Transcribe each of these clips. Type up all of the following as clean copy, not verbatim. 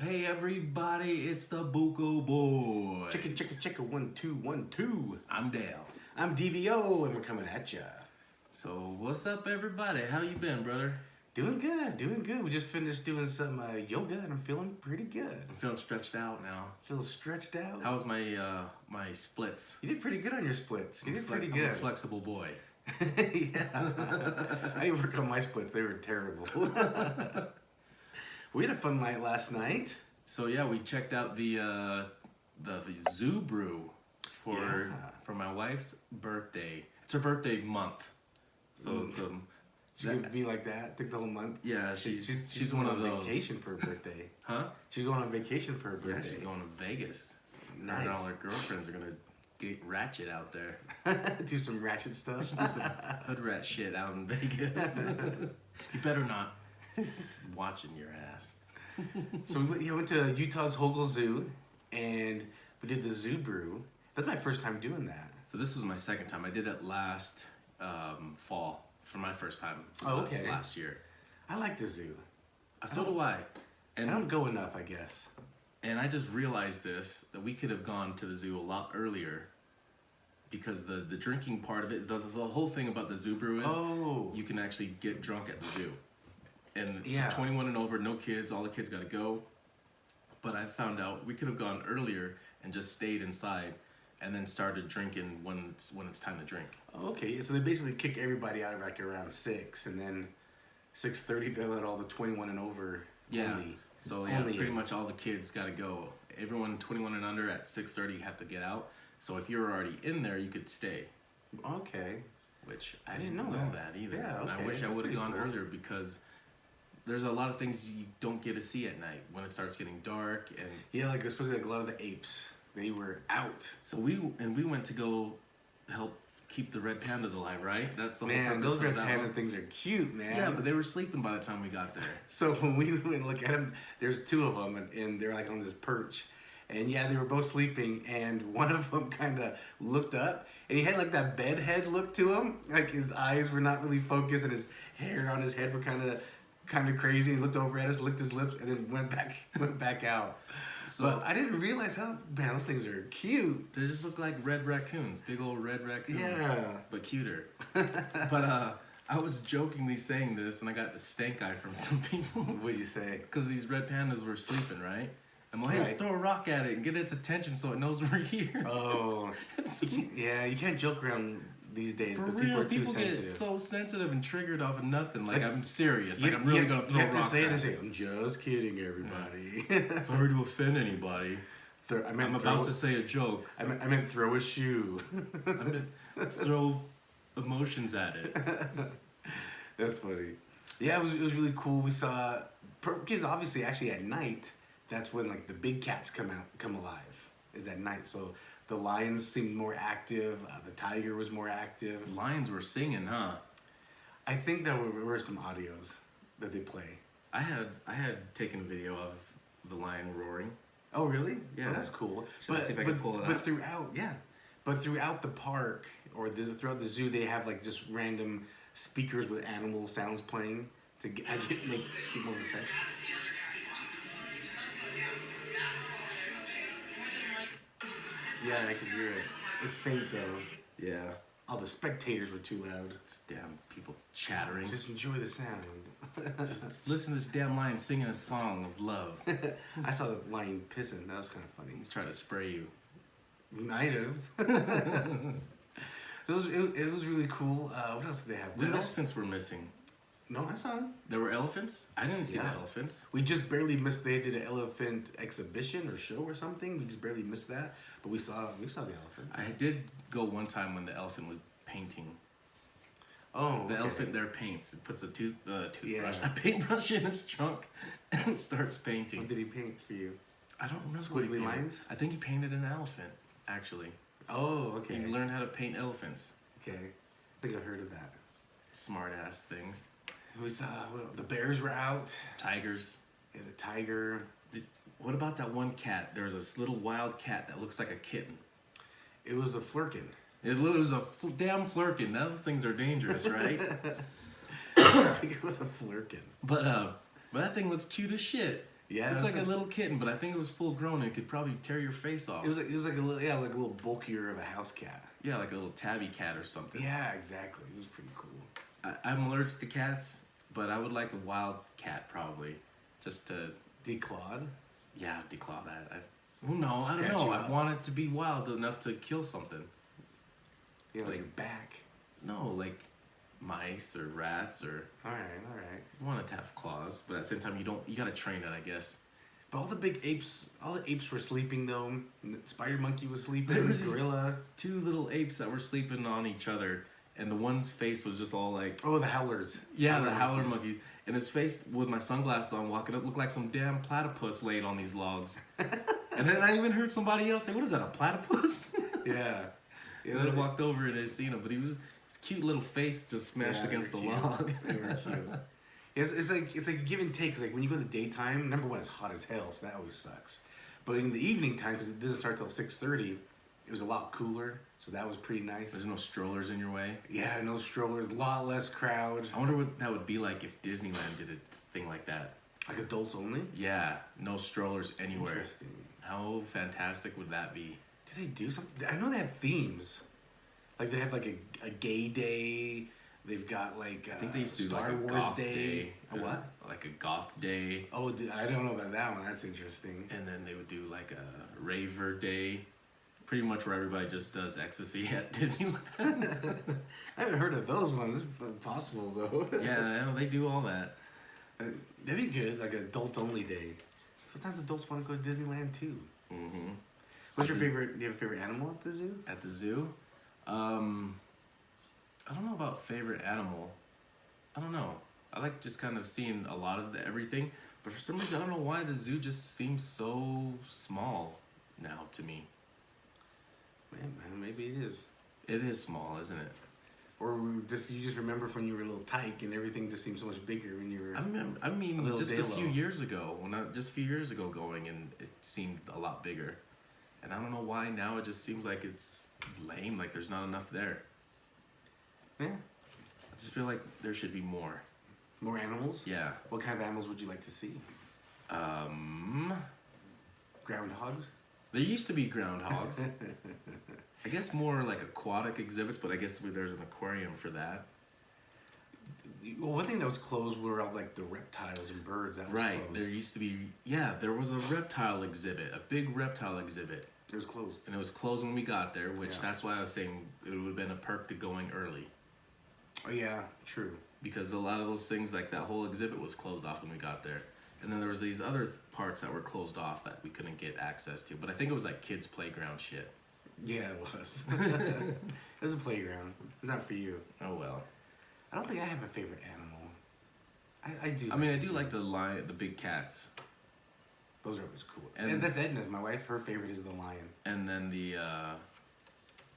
Hey everybody, it's the Buko Boys. Chicka, 1 2 1 2. I'm Dale. I'm DVO, and we're coming at ya. So what's up, everybody? How you been, brother? Doing good. We just finished doing some yoga, and I'm feeling pretty good. I'm feeling stretched out now. Feel stretched out. How was my my splits? You did pretty good on your splits. You did pretty I'm good. a flexible boy. Yeah. I didn't work on my splits. They were terrible. We had a fun night last night. So yeah, we checked out the Zoo Brew for my wife's birthday. It's her birthday month, so it's She could be like that. Took the whole month. Yeah, she's going one of on those. vacation for her birthday. Huh? She's going on vacation for her birthday. Yeah, she's going to Vegas. Nice. Her and all her girlfriends are gonna get ratchet out there. Do some ratchet stuff. Do some hood rat shit out in Vegas. You better not watching your ass. So we went to Utah's Hogle Zoo, and we did the Zoo Brew. That's my first time doing that. So this was my second time. I did it last fall for my first time. Oh, So okay. this last year. I like the zoo. So do I. I don't go enough, I guess. And I just realized this, that we could have gone to the zoo a lot earlier, because the drinking part of it, the whole thing about the Zoo Brew is you can actually get drunk at the zoo. And so 21 and over, no kids, all the kids gotta go. But I found out we could have gone earlier and just stayed inside and then started drinking when it's time to drink. Okay, so they basically kick everybody out like around 6, and then 6:30 they let all the 21 and over only. So yeah, pretty much all the kids gotta go. Everyone 21 and under at 6:30 have to get out. So if you're already in there, you could stay. Okay. Which I didn't know that either. Yeah, and I wish I would have gone earlier, because there's a lot of things you don't get to see at night when it starts getting dark. And yeah, like especially like a lot of the apes, they were out. So we went to go help keep the red pandas alive, right? That's the whole Man, purpose those red of that panda one. things are cute, man. Yeah, but they were sleeping by the time we got there. So when we went and look at them, there's 2 of them, and they're like on this perch. And yeah, they were both sleeping, and one of them kind of looked up, and he had like that bedhead look to him. Like his eyes were not really focused, and his hair on his head were kind of crazy. He looked over at us, licked his lips, and then went back out. So, but I didn't realize how, man, those things are cute. They just look like red raccoons, big old red raccoons. Yeah. But cuter. But I was jokingly saying this, and I got the stank eye from some people. What'd you say? Because these red pandas were sleeping, right? I'm like, hey, throw a rock at it and get its attention so it knows we're here. Oh. Yeah, you can't joke around these days For because real, people are too people sensitive. get so sensitive and triggered off of nothing. Like I'm serious. Like I'm really gonna throw You have to rocks say it at and say, it. I'm just kidding, everybody. Yeah. Sorry to offend anybody. I'm about to say a joke. I meant throw a shoe. I meant throw emotions at it. That's funny. Yeah, it was really cool. We saw, because obviously actually at night, that's when like the big cats come alive, is at night. So the lions seemed more active. The tiger was more active. Lions were singing, huh? I think there were some audios that they play. I had taken a video of the lion roaring. Oh really? Yeah, well, that's cool. Should I see if I can pull it but throughout the park or throughout the zoo, they have like just random speakers with animal sounds playing to make more effect. Yeah, I can hear it. It's faint though. Yeah. All the spectators were too loud. It's damn people chattering. Just enjoy the sound. Just listen to this damn lion singing a song of love. I saw the lion pissing. That was kind of funny. He's trying to spray you. Might have. So it was really cool. What else did they have? The elephants were missing. No, I saw them. There were elephants? I didn't see the elephants. We just barely missed. They did an elephant exhibition or show or something. We just barely missed that, but we saw the elephant. I did go one time when the elephant was painting. Oh, the elephant there paints. It puts a toothbrush, a paintbrush in its trunk, and starts painting. What did he paint for you? I don't remember. Squiggly lines? I think he painted an elephant, actually. Oh, okay. He learned how to paint elephants. Okay, I think I've heard of that. Smart ass things. It was the bears were out. Tigers. Yeah, the tiger. What about that one cat? There was this little wild cat that looks like a kitten. It was a flurkin. It was a damn flurkin. Those things are dangerous, right? I think it was a flurkin. But that thing looks cute as shit. Yeah, it's like a little kitten, but I think it was full grown. And it could probably tear your face off. It was like a little like a little bulkier of a house cat. Yeah, like a little tabby cat or something. Yeah, exactly. It was pretty cool. I'm allergic to cats, but I would like a wild cat probably, just to declawed. Yeah, declaw that. I don't know. I want it to be wild enough to kill something. Yeah, like your back. No, like mice or rats or. All right. You want it to have claws, but at the same time you gotta train it, I guess. But all the apes were sleeping though. Spider monkey was sleeping. There was gorilla. 2 little apes that were sleeping on each other, and the one's face was just all like. Oh, the howlers. Yeah, the howler monkeys. And his face, with my sunglasses on, walking up, looked like some damn platypus laid on these logs. And then I even heard somebody else say, "What is that? A platypus?" Yeah. And then I walked over and I seen him, but his cute little face just smashed against the log. They were cute. It's like give and take. Cause like when you go in the daytime, number one, it's hot as hell, so that always sucks. But in the evening time, because it doesn't start till 6:30, it was a lot cooler, so that was pretty nice. There's no strollers in your way. Yeah, no strollers, a lot less crowd. I wonder what that would be like if Disneyland did a thing like that. Like adults only? Yeah, no strollers anywhere. Interesting. How fantastic would that be? Do they do something? I know they have themes. Like they have like a gay day. They've got like I think they used to do Star like a Wars goth day. A what? Like a goth day. Oh, I don't know about that one. That's interesting. And then they would do like a raver day. Pretty much where everybody just does ecstasy at Disneyland. I haven't heard of those ones. It's possible though. Yeah, they do all that. That'd be good, like an adult only day. Sometimes adults want to go to Disneyland too. Mm-hmm. What's your favorite? Do you have a favorite animal at the zoo? At the zoo? I don't know about favorite animal. I don't know. I like just kind of seeing a lot of everything. But for some reason, I don't know why the zoo just seems so small now to me. Man, maybe it is. It is small, isn't it? Or you just remember when you were a little tyke and everything just seemed so much bigger when you were. I mean, just a few Dalo. years ago, going, and it seemed a lot bigger. And I don't know why now it just seems like it's lame, like there's not enough there. Yeah. I just feel like there should be more. More animals? Yeah. What kind of animals would you like to see? Groundhogs? There used to be groundhogs. I guess more like aquatic exhibits, but I guess there's an aquarium for that. Well, one thing that was closed were all like the reptiles and birds. That was right. closed. There used to be, there was a reptile exhibit, a big reptile exhibit. It was closed. And it was closed when we got there, which that's why I was saying it would have been a perk to going early. Oh, yeah, true. Because a lot of those things, like that whole exhibit was closed off when we got there. And then there was these other parts that were closed off that we couldn't get access to. But I think it was like kids' playground shit. Yeah, it was. It was a playground. It's not for you. Oh, well. I don't think I have a favorite animal. I do. I mean, I do like the big cats. Those are always cool. And that's Edna, my wife. Her favorite is the lion. And then a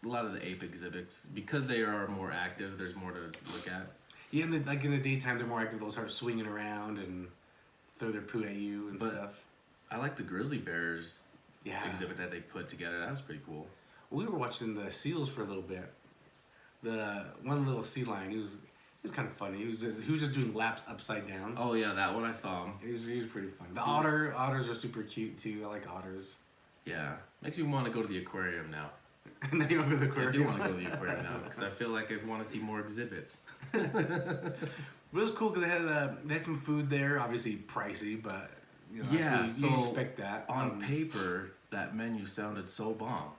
lot of the ape exhibits, because they are more active, there's more to look at. Yeah, in the daytime, they're more active. They'll start swinging around and throw their poo at you and stuff. I like the grizzly bears exhibit that they put together. That was pretty cool. We were watching the seals for a little bit. The one little sea lion, he was kind of funny. He was just doing laps upside down. Oh yeah, that one I saw him. He was pretty funny. The otters are super cute too. I like otters. Yeah, makes me want to go to the aquarium now. Now you want to go to the aquarium? I do want to go to the aquarium now because I feel like I want to see more exhibits. But it was cool because they had some food there. Obviously pricey, but you expect that. On paper, that menu sounded so bomb.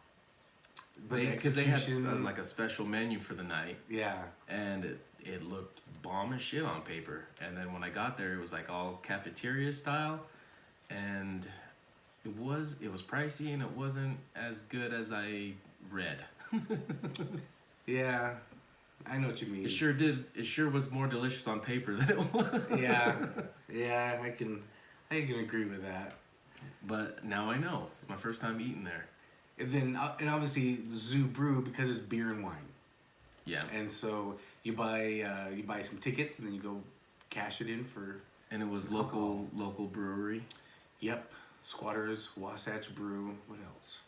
But because they had like a special menu for the night. Yeah. And it looked bomb as shit on paper. And then when I got there, it was like all cafeteria style, and it was pricey and it wasn't as good as I read. Yeah, I know what you mean. It sure did. It sure was more delicious on paper than it was. Yeah, I can agree with that. But now I know. It's my first time eating there. And then, and obviously, Zoo Brew, because it's beer and wine. Yeah. And so you buy some tickets, and then you go cash it in for. And it was local brewery. Yep, Squatters, Wasatch Brew. What else?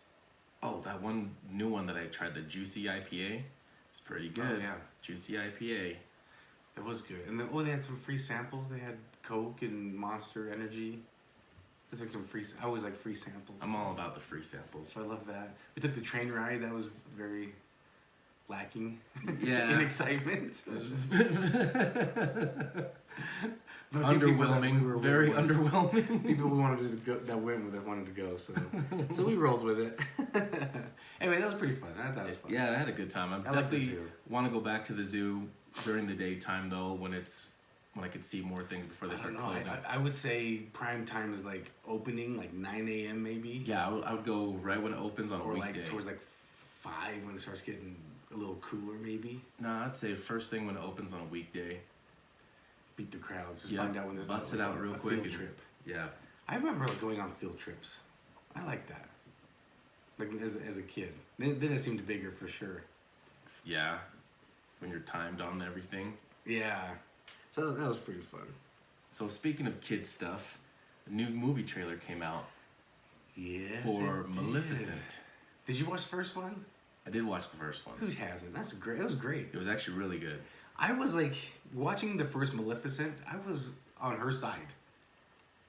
Oh, that one new one that I tried, the Juicy IPA. It's pretty good. Oh yeah, Juicy IPA. It was good. And then they had some free samples. They had Coke and Monster Energy. It's like some free. I always like free samples. I'm all about the free samples. So I love that. We took the train ride. That was very lacking Yeah. in excitement. But Underwhelming. Very underwhelming. People we wanted to go that went with it wanted to go, so we rolled with it. Anyway, that was pretty fun. I thought it was fun. Yeah, I had a good time. I like the definitely zoo. want to go back to the zoo during the daytime though, when I could see more things before they I don't start know. closing. I would say prime time is like opening, like 9 a.m. maybe. Yeah, I would go right when it opens on a Or weekday. like towards like 5 when it starts getting a little cooler maybe. No, I'd say first thing when it opens on a weekday. Beat the crowds. Just Yeah, find out when there's bust it out real a quick. field trip. Yeah. I remember like going on field trips. I like that. Like as a kid. Then it seemed bigger for sure. Yeah. When you're timed on everything. Yeah. So that was pretty fun. So speaking of kid stuff, a new movie trailer came out Yes. for it Maleficent. Did you watch the first one? I did watch the first one. Who hasn't? That's great. It was great. It was actually really good. I was like watching the first Maleficent. I was on her side.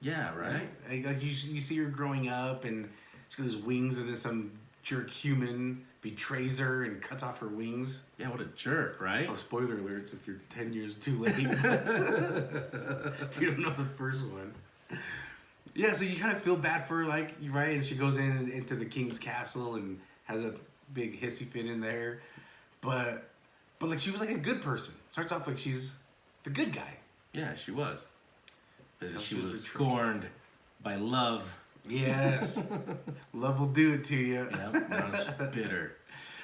Yeah, right? Like you see her growing up, and she's got these wings, and then some jerk human betrays her and cuts off her wings. Yeah, what a jerk, right? Oh, spoiler alert! If you're 10 years too late, if you don't know the first one. Yeah, so you kind of feel bad for her, like, right? And she goes into the king's castle and has a big hissy fit in there, but like she was like a good person. Starts off like she's the good guy. Yeah, she was. But Until she she was was betrayed. scorned by love. Yes, love will do it to you. Yep, now she's bitter.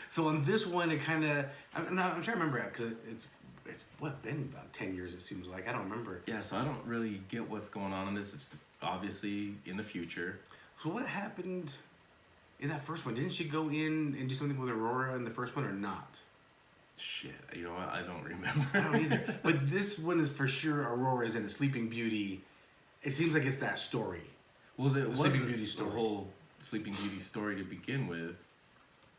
So on this one, it kind of I'm trying to remember because it's what been about 10 years. It seems like I don't remember. Yeah, so I don't really get what's going on in this. It's obviously in the future. So what happened in that first one? Didn't she go in and do something with Aurora in the first one or not? Shit, you know what? I don't remember. I don't either. But this one is for sure Aurora's in a Sleeping Beauty. It seems like it's that story. Well, there was Sleeping the Beauty story. whole Sleeping Beauty story to begin with,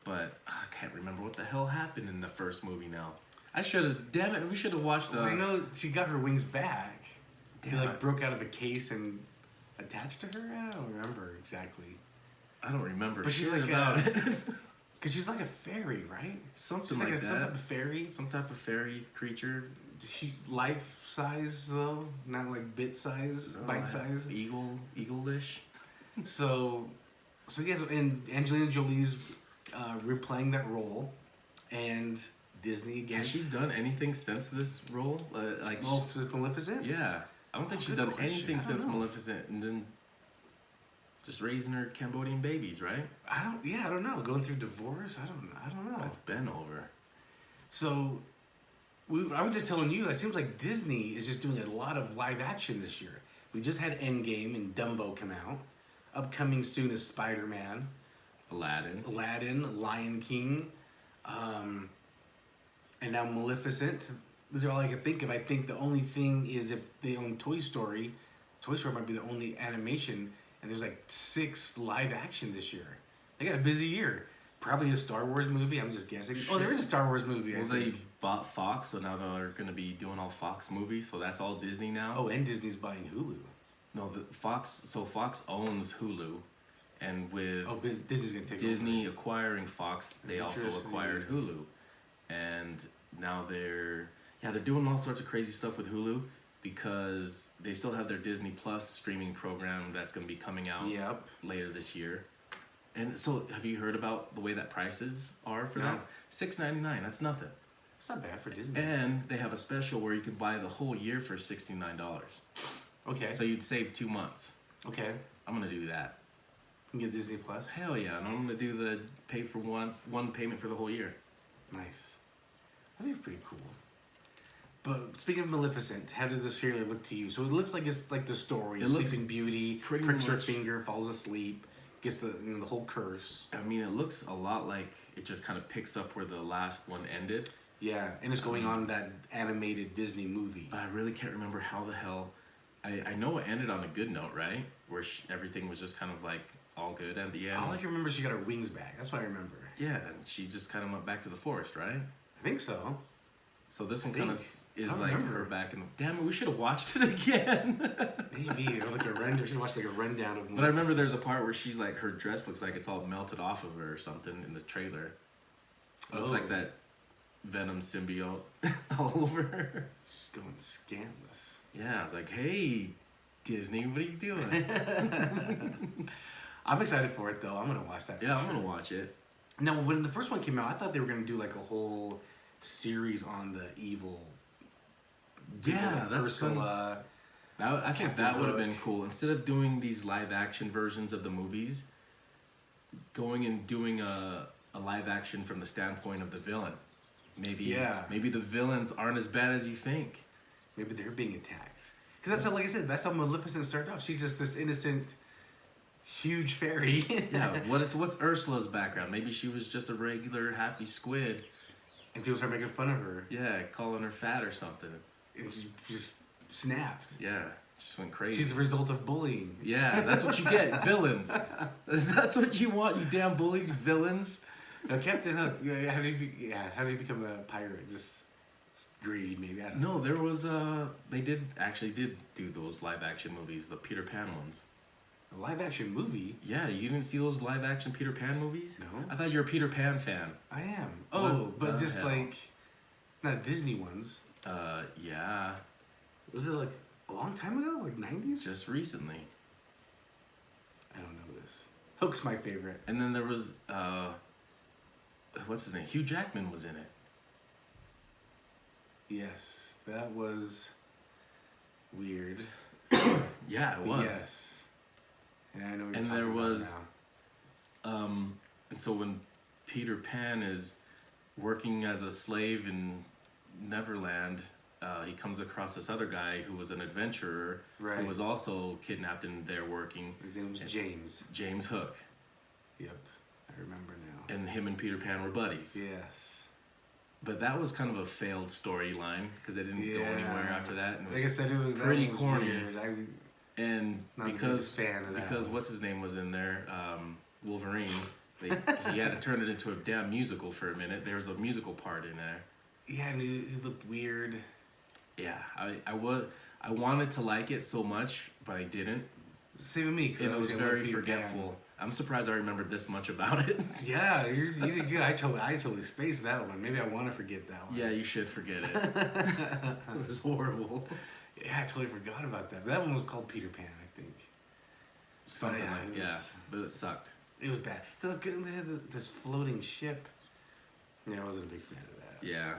but I can't remember what the hell happened in the first movie now. I should have, damn it, we should have watched the... Well, I know she got her wings back. They Damn. like broke out of a case and attached to her? I don't remember exactly. I don't remember But she's shit like about it. Because she's like a fairy, right? Something She's like some that. type of fairy. Some type of fairy creature. She life size though, not like bit size, bite size. Eagle-ish. So yeah, and Angelina Jolie's replaying that role, and Disney again. Has she done anything since this role? Like, Maleficent? yeah, I don't think she's Good done question. anything I don't since know. Maleficent, and then just raising her Cambodian babies, right? I don't know. Going through divorce? I don't know. That's been over. So I was just telling you, it seems like Disney is just doing a lot of live action this year. We just had Endgame and Dumbo come out. Upcoming soon is Spider-Man, Aladdin, Lion King, and now Maleficent. These are all I can think of. I think the only thing is if they own Toy Story might be the only animation, and there's like 6 live action this year. They got a busy year. Probably a Star Wars movie, I'm just guessing. Oh, there is a Star Wars movie, Well, I think. they bought Fox, so now they're going to be doing all Fox movies, so that's all Disney now. Oh, and Disney's buying Hulu. No, Fox owns Hulu, and with Oh, Disney's going to take Disney acquiring Fox, they also Interesting. acquired Hulu, and now they're doing all sorts of crazy stuff with Hulu because they still have their Disney Plus streaming program that's going to be coming out Yep. later this year. And so, have you heard about the way that prices are for No. that? $6.99. That's nothing. It's not bad for Disney. And they have a special where you could buy the whole year for $69. Okay. So you'd save 2 months. Okay. I'm gonna do that. You can get Disney Plus. Hell yeah! And I'm gonna do the pay for one payment for the whole year. Nice. That'd be pretty cool. But speaking of Maleficent, how does this trailer look to you? So it looks like it's like the story. It looks Sleeping Beauty pretty pricks her much- finger, falls asleep, gets the the whole curse. I mean, it looks a lot like it just kind of picks up where the last one ended. Yeah, and it's going on that animated Disney movie. But I really can't remember how the hell. I know it ended on a good note, right? Where everything was just kind of like all good at the end. All I can remember is she got her wings back. That's what I remember. Yeah, and she just kind of went back to the forest, right? I think so. So this one kind of is like remember. her back in. Damn it, we should have watched it again. Maybe or like a render. We should watch like a rundown of movies. But I remember there's a part where she's like, her dress looks like it's all melted off of her or something in the trailer. Looks like that Venom symbiote all over her. She's going scandalous. Yeah, I was like, hey, Disney, what are you doing? I'm excited for it though. I'm gonna watch that. Yeah, I'm gonna watch it. Now, when the first one came out, I thought they were gonna do like a whole series on the evil. Yeah, that's Ursula. I think that would have been cool. Instead of doing these live action versions of the movies, going and doing a live action from the standpoint of the villain. Maybe the villains aren't as bad as you think. Maybe they're being attacked. Because that's how, like I said, that's how Maleficent started off. She's just this innocent, huge fairy. Yeah. What's Ursula's background? Maybe she was just a regular happy squid. And people start making fun of her. Yeah, calling her fat or something. And she just snapped. Yeah, just went crazy. She's the result of bullying. Yeah, that's what you get, villains. That's what you want, you damn bullies, villains. Now, Captain Hook, how did he become a pirate? Just greed, maybe. I don't know. No, there was they did do those live action movies, the Peter Pan ones. A live action movie? Yeah, you didn't see those live action Peter Pan movies? No. I thought you were a Peter Pan fan. I am. Oh, What but the just hell? like not Disney ones. Yeah, Was it like a long time ago? Like 90s? just recently. I don't know this. Hook's my favorite. And then there was what's his name? Hugh Jackman was in it. Yes, that was weird. Yeah, it was. Yes. And I know what And you're there talking about was now. and so when Peter Pan is working as a slave in Neverland, he comes across this other guy who was an adventurer Right. who was also kidnapped and there working. His name was James. James Hook. Yep, I remember now. And him and Peter Pan were buddies. Yes. But that was kind of a failed storyline because they didn't go anywhere after that. And it was Like I said, it was pretty that was corny. Weird. And Not the because biggest fan of that because one. what's his name was in there, Wolverine, he had to turn it into a damn musical for a minute. There was a musical part in there. Yeah, and he looked weird. Yeah, I wanted to like it so much, but I didn't. Same with me. 'Cause And I it was gonna very love Peter forgetful. Pan. I'm surprised I remembered this much about it. Yeah, you did good. I totally spaced that one. Maybe I want to forget that one. Yeah, you should forget it. It was horrible. Yeah, I totally forgot about that. That one was called Peter Pan, I think. Something yeah, like it was- yeah, but it sucked. It was bad. Look, they had this floating ship. Yeah, I wasn't a big fan of that. Yeah,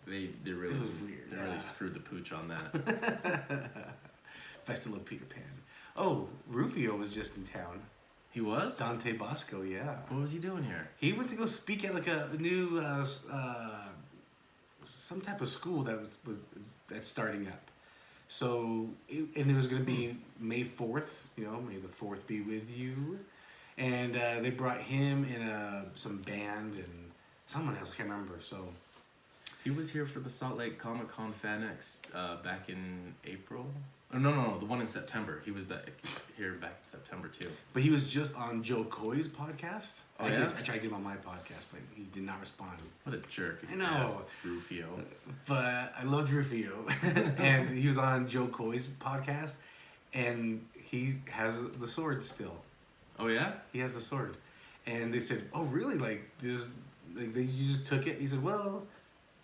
they really It was weird, They yeah. really screwed the pooch on that. But I still love Peter Pan. Oh, Rufio was just in town. He was? Dante Bosco, yeah. What was he doing here? He went to go speak at like a new some type of school that's starting up. So and it was gonna be May 4th. You know, May the 4th be with you. And they brought him in some band and someone else, I can't remember. So He was here for the Salt Lake Comic Con FanX back in April. Oh, no, the one in September. He was here back in September too. but he was just on Joe Coy's podcast. Oh, Actually, yeah? I tried to get him on my podcast, but he did not respond. What a jerk! I know. ass Rufio. But I loved Rufio, and he was on Joe Coy's podcast, and he has the sword still. Oh yeah? He has the sword, and they said, "Oh, really? Like, you just took it?" He said, "Well,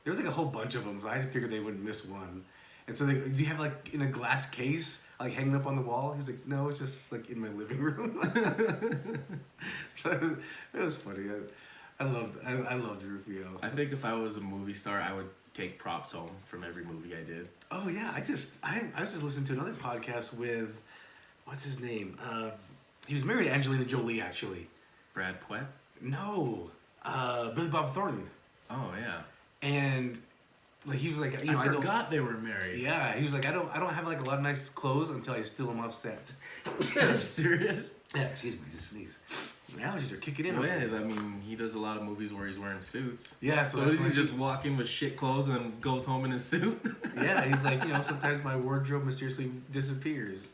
there was like a whole bunch of them, so I figured they wouldn't miss one." And so do you have like in a glass case, like hanging up on the wall? He's like, "No, it's just like in my living room." So it was funny. I loved Rufio. I think if I was a movie star, I would take props home from every movie I did. Oh yeah, I was just listening to another podcast with, what's his name? He was married to Angelina Jolie actually. Brad Pitt. No, Billy Bob Thornton. Oh yeah. And like he was like, you know, I forgot they were married. Yeah, he was like, I don't have like a lot of nice clothes until I steal them off set. Are you serious? Yeah, excuse me, just sneeze. My allergies are kicking in. Well, yeah, I mean, he does a lot of movies where he's wearing suits. Yeah, So that's does why he just walk in with shit clothes and then goes home in his suit? Yeah, he's like, you know, sometimes my wardrobe mysteriously disappears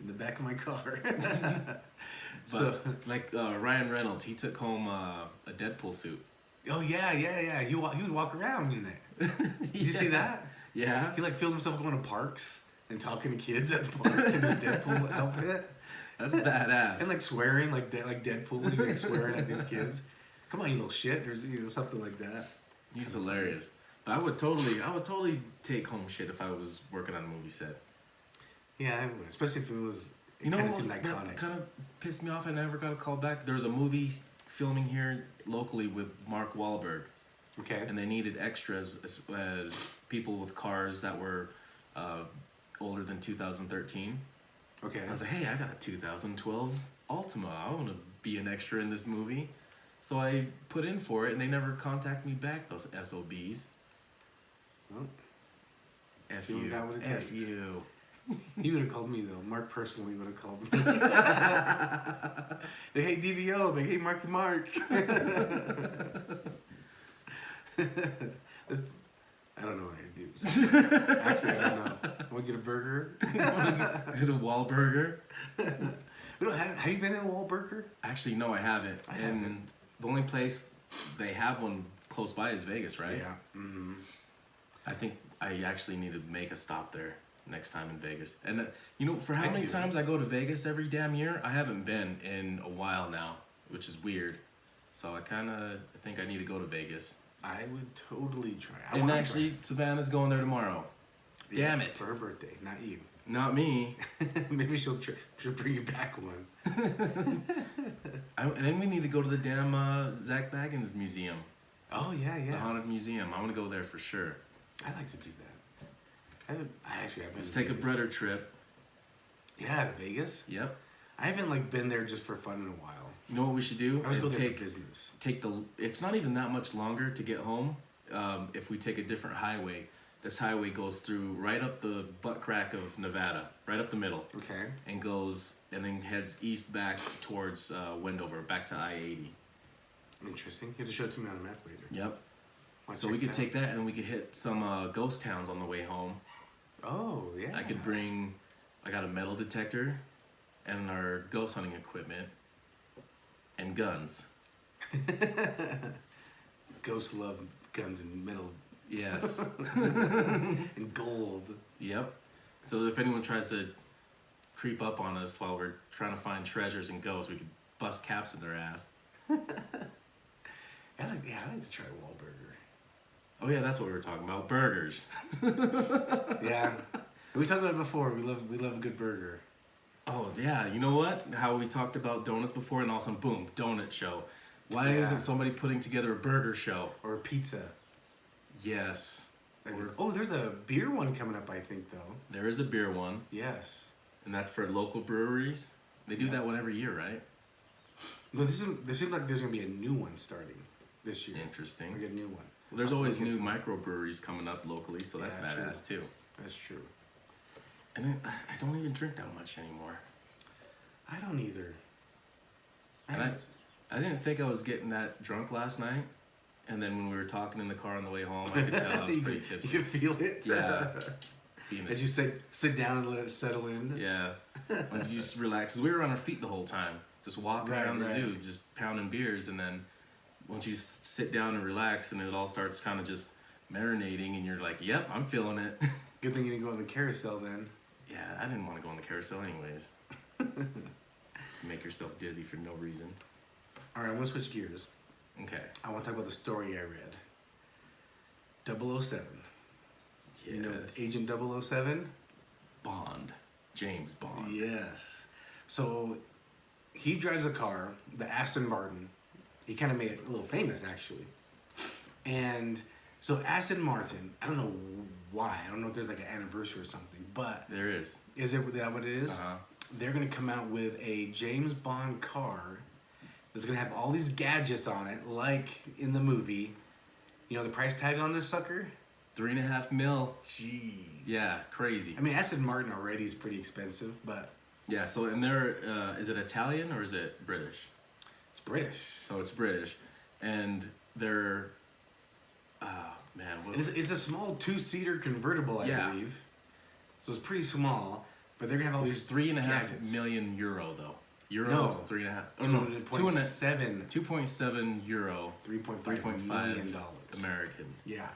in the back of my car. But like Ryan Reynolds, he took home a Deadpool suit. Oh yeah. He would walk around in it. Did you see that? Yeah. He like filmed himself going to parks and talking to kids at the parks in his Deadpool outfit. That's badass. And like swearing, like Deadpool, he's like swearing at these kids. Come on, you little shit, or something like that. He's hilarious. But I would totally take home shit if I was working on a movie set. Yeah, I would, especially if it was. It kind of seemed iconic. That kind of pissed me off. I never got a call back. There was a movie filming here locally with Mark Wahlberg. Okay. And they needed extras as people with cars that were older than 2013. Okay. I was like, hey, I got a 2012 Altima. I want to be an extra in this movie. So I put in for it, and they never contacted me back, those SOBs. Well, F you. F you. He would have called me, though. Mark personally would have called me. Hey, DVO. Hey, Marky Mark. I don't know what I do. Actually, I don't know. Want to get a burger? Get a Wahlburger? Have you been in a Wahlburger? Actually, no, I haven't. I haven't. The only place they have one close by is Vegas, right? Yeah. Mm-hmm. I think I actually need to make a stop there next time in Vegas. And for how many times I go to Vegas every damn year, I haven't been in a while now, which is weird. So I think I need to go to Vegas. I would totally try. And actually, Savannah's going there tomorrow. Damn it. For her birthday, not you. Not me. Maybe she'll bring you back one. And then we need to go to the damn Zach Baggins Museum. Oh, yeah. The Haunted Museum. I want to go there for sure. I'd like to do that. Let's take a brother trip. Yeah, to Vegas? Yep. I haven't been there just for fun in a while. You know what we should do? I always go there for business. It's not even that much longer to get home if we take a different highway. This highway goes through right up the butt crack of Nevada, right up the middle. Okay. And then heads east back towards Wendover, back to I-80. Interesting. You have to show it to me on a map later. Yep. So we could take that and we could hit some ghost towns on the way home. Oh, yeah. I got a metal detector and our ghost hunting equipment and guns. Ghosts love guns and metal. Yes. And gold. Yep. So if anyone tries to creep up on us while we're trying to find treasures and ghosts, we could bust caps in their ass. I'd like to try a Wahlburger. Oh yeah, that's what we were talking about. Burgers. Yeah. We talked about it before. We love a good burger. Oh yeah, you know what? How we talked about donuts before, and all of a sudden, boom, donut show. Why isn't somebody putting together a burger show? Or a pizza. Yes. There's a beer one coming up, I think, though. There is a beer one. Yes. And that's for local breweries. They do that one every year, right? No, there seems like there's going to be a new one starting this year. Interesting. Like a new one. Well, there's always new microbreweries coming up locally, so that's badass too. That's true. And then, I don't even drink that much anymore. I don't either. I didn't think I was getting that drunk last night. And then when we were talking in the car on the way home, I could tell I was pretty tipsy. You could feel it? Yeah. As you sit down and let it settle in? Yeah. When you just relax. 'Cause we were on our feet the whole time. Just walking around the zoo, just pounding beers. And then once you sit down and relax and it all starts kind of just marinating and you're like, yep, I'm feeling it. Good thing you didn't go on the carousel then. Yeah, I didn't want to go on the carousel anyways. Just make yourself dizzy for no reason. All right, I'm going to switch gears. Okay. I want to talk about the story I read. 007. Yes. You know Agent 007? Bond. James Bond. Yes. So he drives a car, the Aston Martin. He kind of made it a little famous, actually. And so Aston Martin, I don't know why. I don't know if there's like an anniversary or something, but... There is. Is that what it is? Uh-huh. They're going to come out with a James Bond car that's going to have all these gadgets on it, like in the movie. You know the price tag on this sucker? $3.5 million. Jeez. Yeah, crazy. I mean, Aston Martin already is pretty expensive, but... Yeah, so and they're, is it Italian or is it British? It's British. So it's British. And they're, man. It's a small 2-seater convertible, I believe. So it's pretty small, but they're going to have all these €3.5 million though. Euro No. 3.5. Oh, no. 2.7. €2.7. 3.5 million. American. Yeah.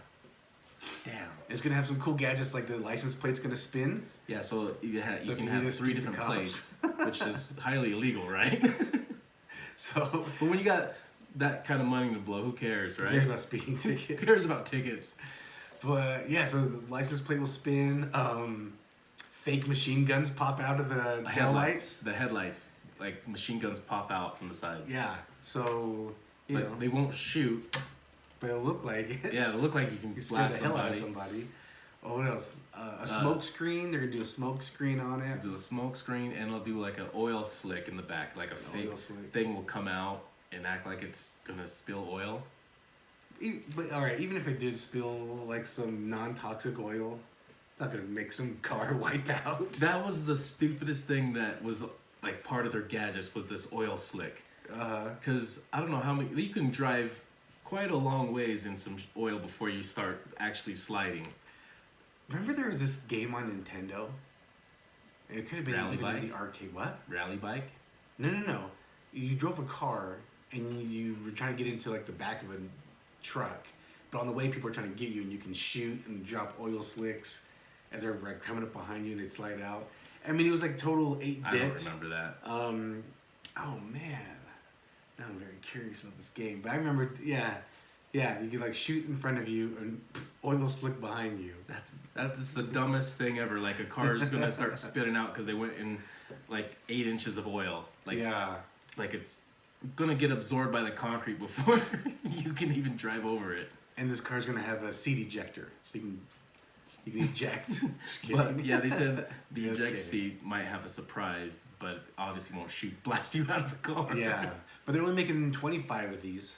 Damn. It's gonna have some cool gadgets, like the license plate's gonna spin. Yeah, so you if can you have need to 3 speak to different cops. plates, which is highly illegal, right? So, But when you got that kind of money to blow, who cares, right? who cares about speeding Who tickets? cares about tickets? But yeah, so the license plate will spin. Fake machine guns pop out of the taillights. The headlights, like machine guns pop out from the sides. Yeah, so you But know, they won't shoot. but it'll look like it. Yeah, it'll look like you can You scare blast the hell out of somebody. somebody. Oh, what else? A smoke screen. They're gonna do a smoke screen on it. Do a smoke screen, and it'll do like an oil slick in the back, like a fake oil slick. thing will come out and act like it's gonna spill oil. But all right, even if it did spill like some non-toxic oil, it's not gonna make some car wipe out. That was the stupidest thing that was like part of their gadgets was this oil slick. Because I don't know how many you can drive quite a long ways in some oil before you start actually sliding. Remember there was this game on Nintendo? It could have been Rally even in bike? the arcade. What? Rally bike. No. You drove a car and you were trying to get into like the back of a truck, but on the way people are trying to get you, and you can shoot and drop oil slicks as they're like coming up behind you and they slide out. I mean, it was like total 8-bit. I don't remember that. Oh man, now I'm very curious about this game. But I remember, yeah, you could like shoot in front of you and oil slick behind you. That's the dumbest thing ever. Like a car is gonna start spitting out because they went in like 8 inches of oil. Like yeah. like it's gonna get absorbed by the concrete before you can even drive over it. And this car's gonna have a seat ejector, so you can eject. Just kidding. But yeah, they said the Just eject kidding. seat might have a surprise, but obviously won't blast you out of the car. Yeah, but they're only making 25 of these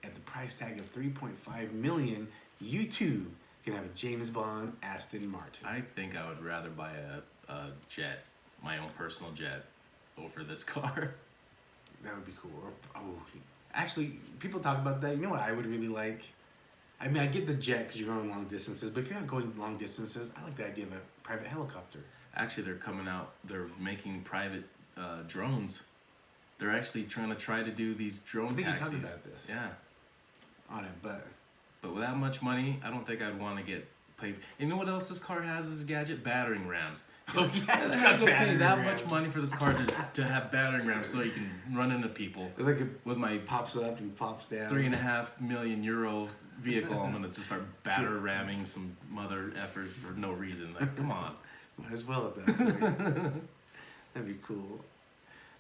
at the price tag of $3.5 million. You too can have a James Bond Aston Martin. I think I would rather buy a jet, my own personal jet, over this car. That would be cool. Actually, people talk about that. You know what I would really like? I mean, I get the jet because you're going long distances, but if you're not going long distances, I like the idea of a private helicopter. Actually, they're coming out. They're making private drones. They're actually trying to do these drone I think taxis. you talked about this. Yeah, On it, but with that much money, I don't think I'd want to get paid. You know what else this car has as a gadget? Battering rams. oh yeah, it's They're got not gonna pay battering that rams. much money for this car to have battering rams so you can run into people. Like it With my pops up and pops down. €3.5 million vehicle, I'm gonna just start batter ramming some mother effers for no reason. Like, come on. Might as well at that point. That'd be cool.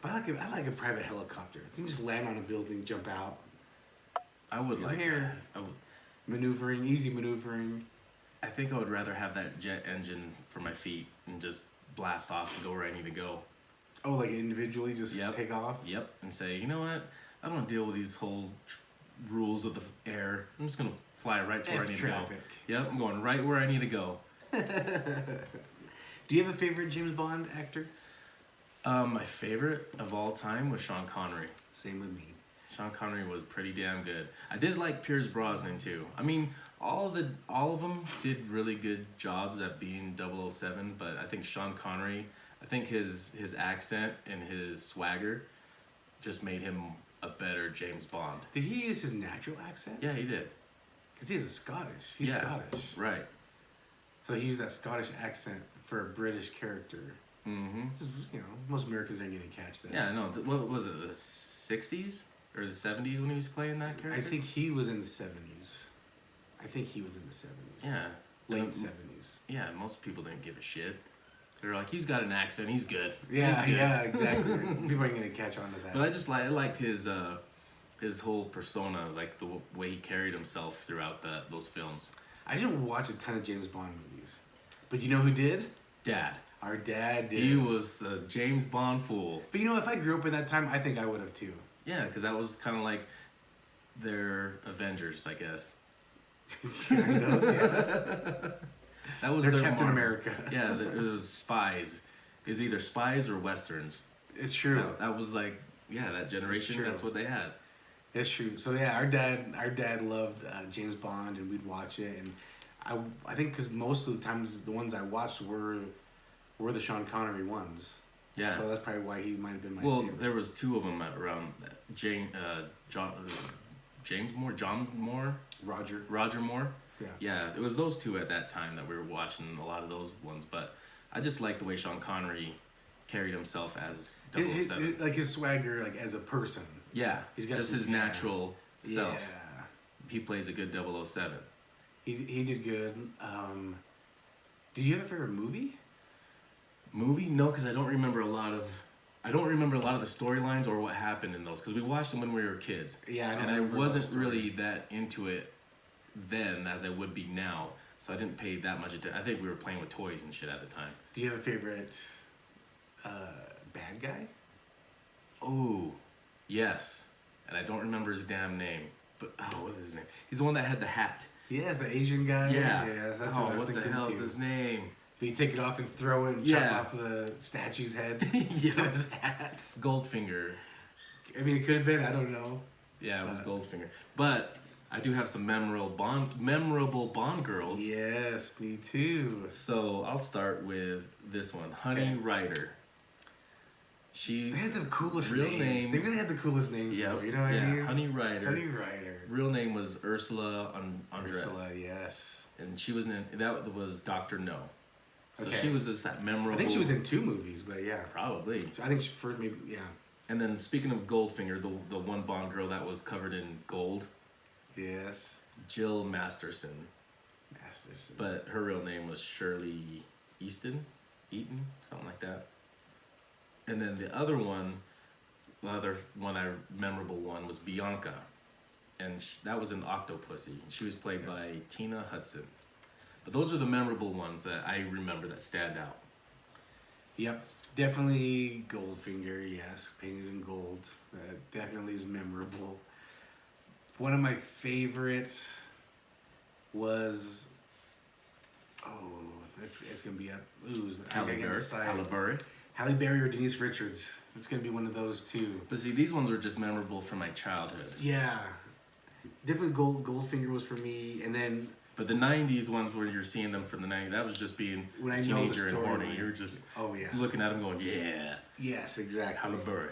But I like a private helicopter. You can just land on a building, jump out. I would Come like here. that. Maneuvering, easy maneuvering. I think I would rather have that jet engine for my feet and just blast off and go where I need to go. Oh, like individually just Yep. take off? Yep, and say, you know what? I don't want to deal with these whole rules of the air. I'm just gonna fly right to where I need traffic. to go. Yep, I'm going right where I need to go. Do you have a favorite James Bond actor? My favorite of all time was Sean Connery. Same with me. Sean Connery was pretty damn good. I did like Pierce Brosnan too. I mean, all of them did really good jobs at being 007, but I think Sean Connery, I think his accent and his swagger just made him a better James Bond. Did he use his natural accent? Yeah, he did. Because he's a Scottish. He's Yeah, Scottish. Right. So he used that Scottish accent for a British character. Mm-hmm. This is, most Americans aren't going to catch that. Yeah, no. What was it? The 60s or the 70s when he was playing that character? I think he was in the 70s. Yeah. Late 70s. Yeah, most people didn't give a shit. They're like, he's got an accent, he's good. Yeah, He's good. yeah, exactly. People aren't going to catch on to that. But I liked his whole persona, like the way he carried himself throughout those films. I didn't watch a ton of James Bond movies. But you know who did? Dad. Our dad did. He was a James Bond fool. But if I grew up in that time, I think I would have too. Yeah, because that was kind of like their Avengers, I guess. Kind of, yeah. That was They're their Captain Marvel. America. Yeah, it was spies. Is either spies or westerns. It's true. That was like, yeah, that generation. true. That's what they had. It's true. So yeah, our dad loved James Bond, and we'd watch it. And I think because most of the times the ones I watched were the Sean Connery ones. Yeah. So that's probably why he might have been my Well, favorite. there was two of them around. James Moore, John Moore, Roger. Roger Moore. Yeah, it was those two at that time that we were watching a lot of those ones. But I just like the way Sean Connery carried himself as 007. Like his swagger, like as a person. Yeah, he's got just his natural self. Yeah. He plays a good 007. He did good. Do you have a favorite movie? No, because I don't remember a lot of the storylines or what happened in those, because we watched them when we were kids. Yeah, and I wasn't really that into it then as I would be now, so I didn't pay that much attention. I think we were playing with toys and shit at the time. Do you have a favorite bad guy? Oh, yes, and I don't remember his damn name, but what is his name? He's the one that had the hat. Yes, the Asian guy. Yeah. Yes, that's what I was thinking too. What the hell is his name? But you take it off and throw it and chop off the statue's head. Yes. Hat. Goldfinger. I mean, it could have been. I don't know. Yeah, it was Goldfinger. But I do have some memorable Bond girls. Yes, me too. So I'll start with this one, Honey Ryder. They had the coolest names. They really had the coolest names. Yep. You know what I mean? Honey Ryder. Honey Ryder. Real name was Ursula Andress. Ursula, yes. And she was that was Dr. No. So she was just that memorable. I think she was in 2 movies, but yeah. Probably. I think she first maybe, yeah. And then speaking of Goldfinger, the one Bond girl that was covered in gold. Yes. Jill Masterson. But her real name was Shirley Eaton, something like that. And then the other one, memorable one was Bianca. And that was an Octopussy. She was played by Tina Hudson. But those are the memorable ones that I remember that stand out. Yep. Definitely Goldfinger, yes. Painted in gold. That definitely is memorable. One of my favorites was... it's going to be Halle Berry. Halle Berry or Denise Richards. It's going to be one of those two. But see, these ones were just memorable from my childhood. Yeah. Definitely Goldfinger was for me. And then... But the 90s ones where you're seeing them from the 90s, that was just being a teenager and horny. You were just looking at them going, yeah. Yes, exactly. Halle Berry.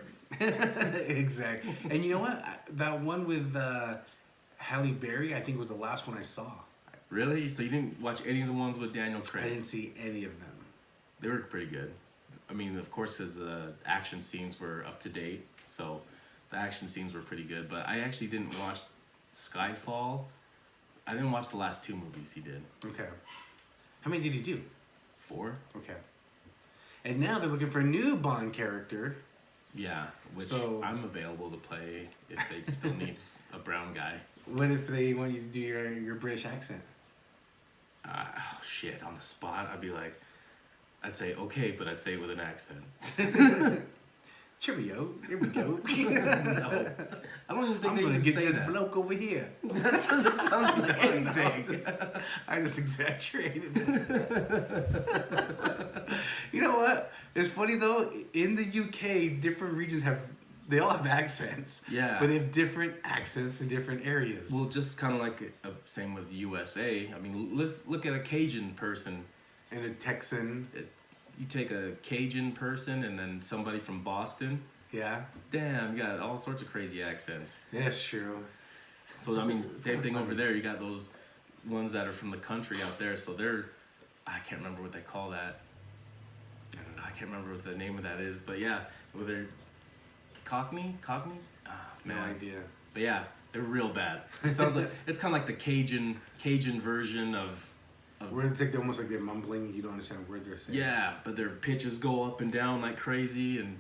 Exactly. And you know what? That one with Halle Berry, I think was the last one I saw. Really? So you didn't watch any of the ones with Daniel Craig? I didn't see any of them. They were pretty good. I mean, of course, his action scenes were up to date, so the action scenes were pretty good. But I actually didn't watch Skyfall. I didn't watch the last 2 movies he did. Okay. How many did he do? 4. Okay. And now they're looking for a new Bond character. Yeah, which I'm available to play if they still need a brown guy. What if they want you to do your British accent? Shit, on the spot, I'd say okay, but I'd say it with an accent. Cheerio, here we go. No. I don't even think I'm they gonna can get say this that. bloke over here. That doesn't sound like anything. I just exaggerated it. You know what? It's funny though, in the UK, different regions they all have accents. Yeah. But they have different accents in different areas. Well, just kind of like same with USA. I mean, let's look at a Cajun person. And a Texan. You take a Cajun person and then somebody from Boston. Yeah. Damn, you got all sorts of crazy accents. That's true. So, I mean, same thing over there. You got those ones that are from the country out there. So I can't remember what they call that. I can't remember what the name of that is. But yeah, were they Cockney? No idea. But yeah, they're real bad. It sounds like, it's kind of like the Cajun version of where it's like almost like they're mumbling. You don't understand a word they're saying. Yeah, but their pitches go up and down like crazy, and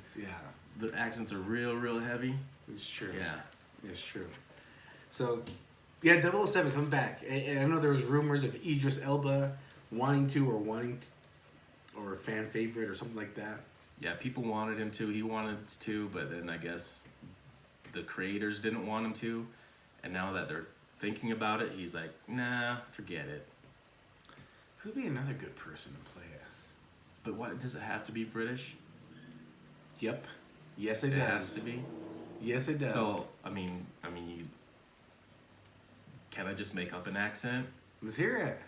the accents are real heavy. It's true. Yeah, it's true. So, yeah, 007 coming back. And I know there was rumors of Idris Elba wanting or a fan favorite or something like that. Yeah, people wanted him to. He wanted to, but then I guess the creators didn't want him to. And now that they're thinking about it, he's like, nah, forget it. Who'd be another good person to play it? But what, does it have to be British? Yep. Yes, it does. It has to be? Yes, it does. So, I mean, can I just make up an accent? Let's hear it.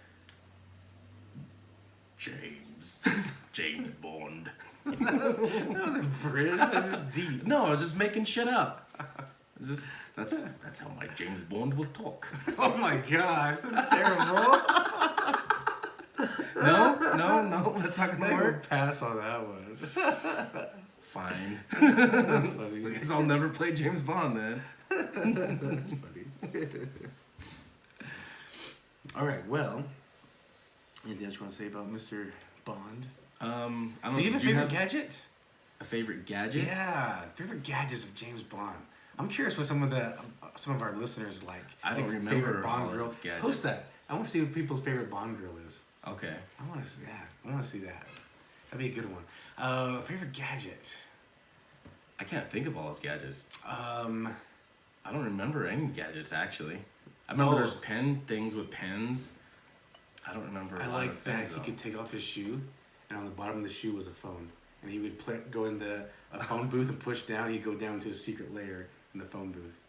James Bond. That wasn't British. That was just deep. No, I was just making shit up. That's how my James Bond will talk. Oh my gosh, this is terrible. No, that's not gonna work. Pass on that one. Fine. That's funny. I guess I'll never play James Bond then. That's funny. All right, well, anything else you want to say about Mr. Bond? I don't know. Do you have a favorite gadget? A favorite gadget? Yeah, favorite gadgets of James Bond. I'm curious what some of our listeners like. I don't remember favorite Bond all girl. his gadgets. Post that. I want to see what people's favorite Bond girl is. Okay. I want to see that. That'd be a good one. Favorite gadget. I can't think of all his gadgets. I I don't remember any gadgets actually. I remember there's things with pens. I don't remember. I like that he could take off his shoe, and on the bottom of the shoe was a phone, and he would go in a phone booth and push down. He'd go down to a secret layer in the phone booth.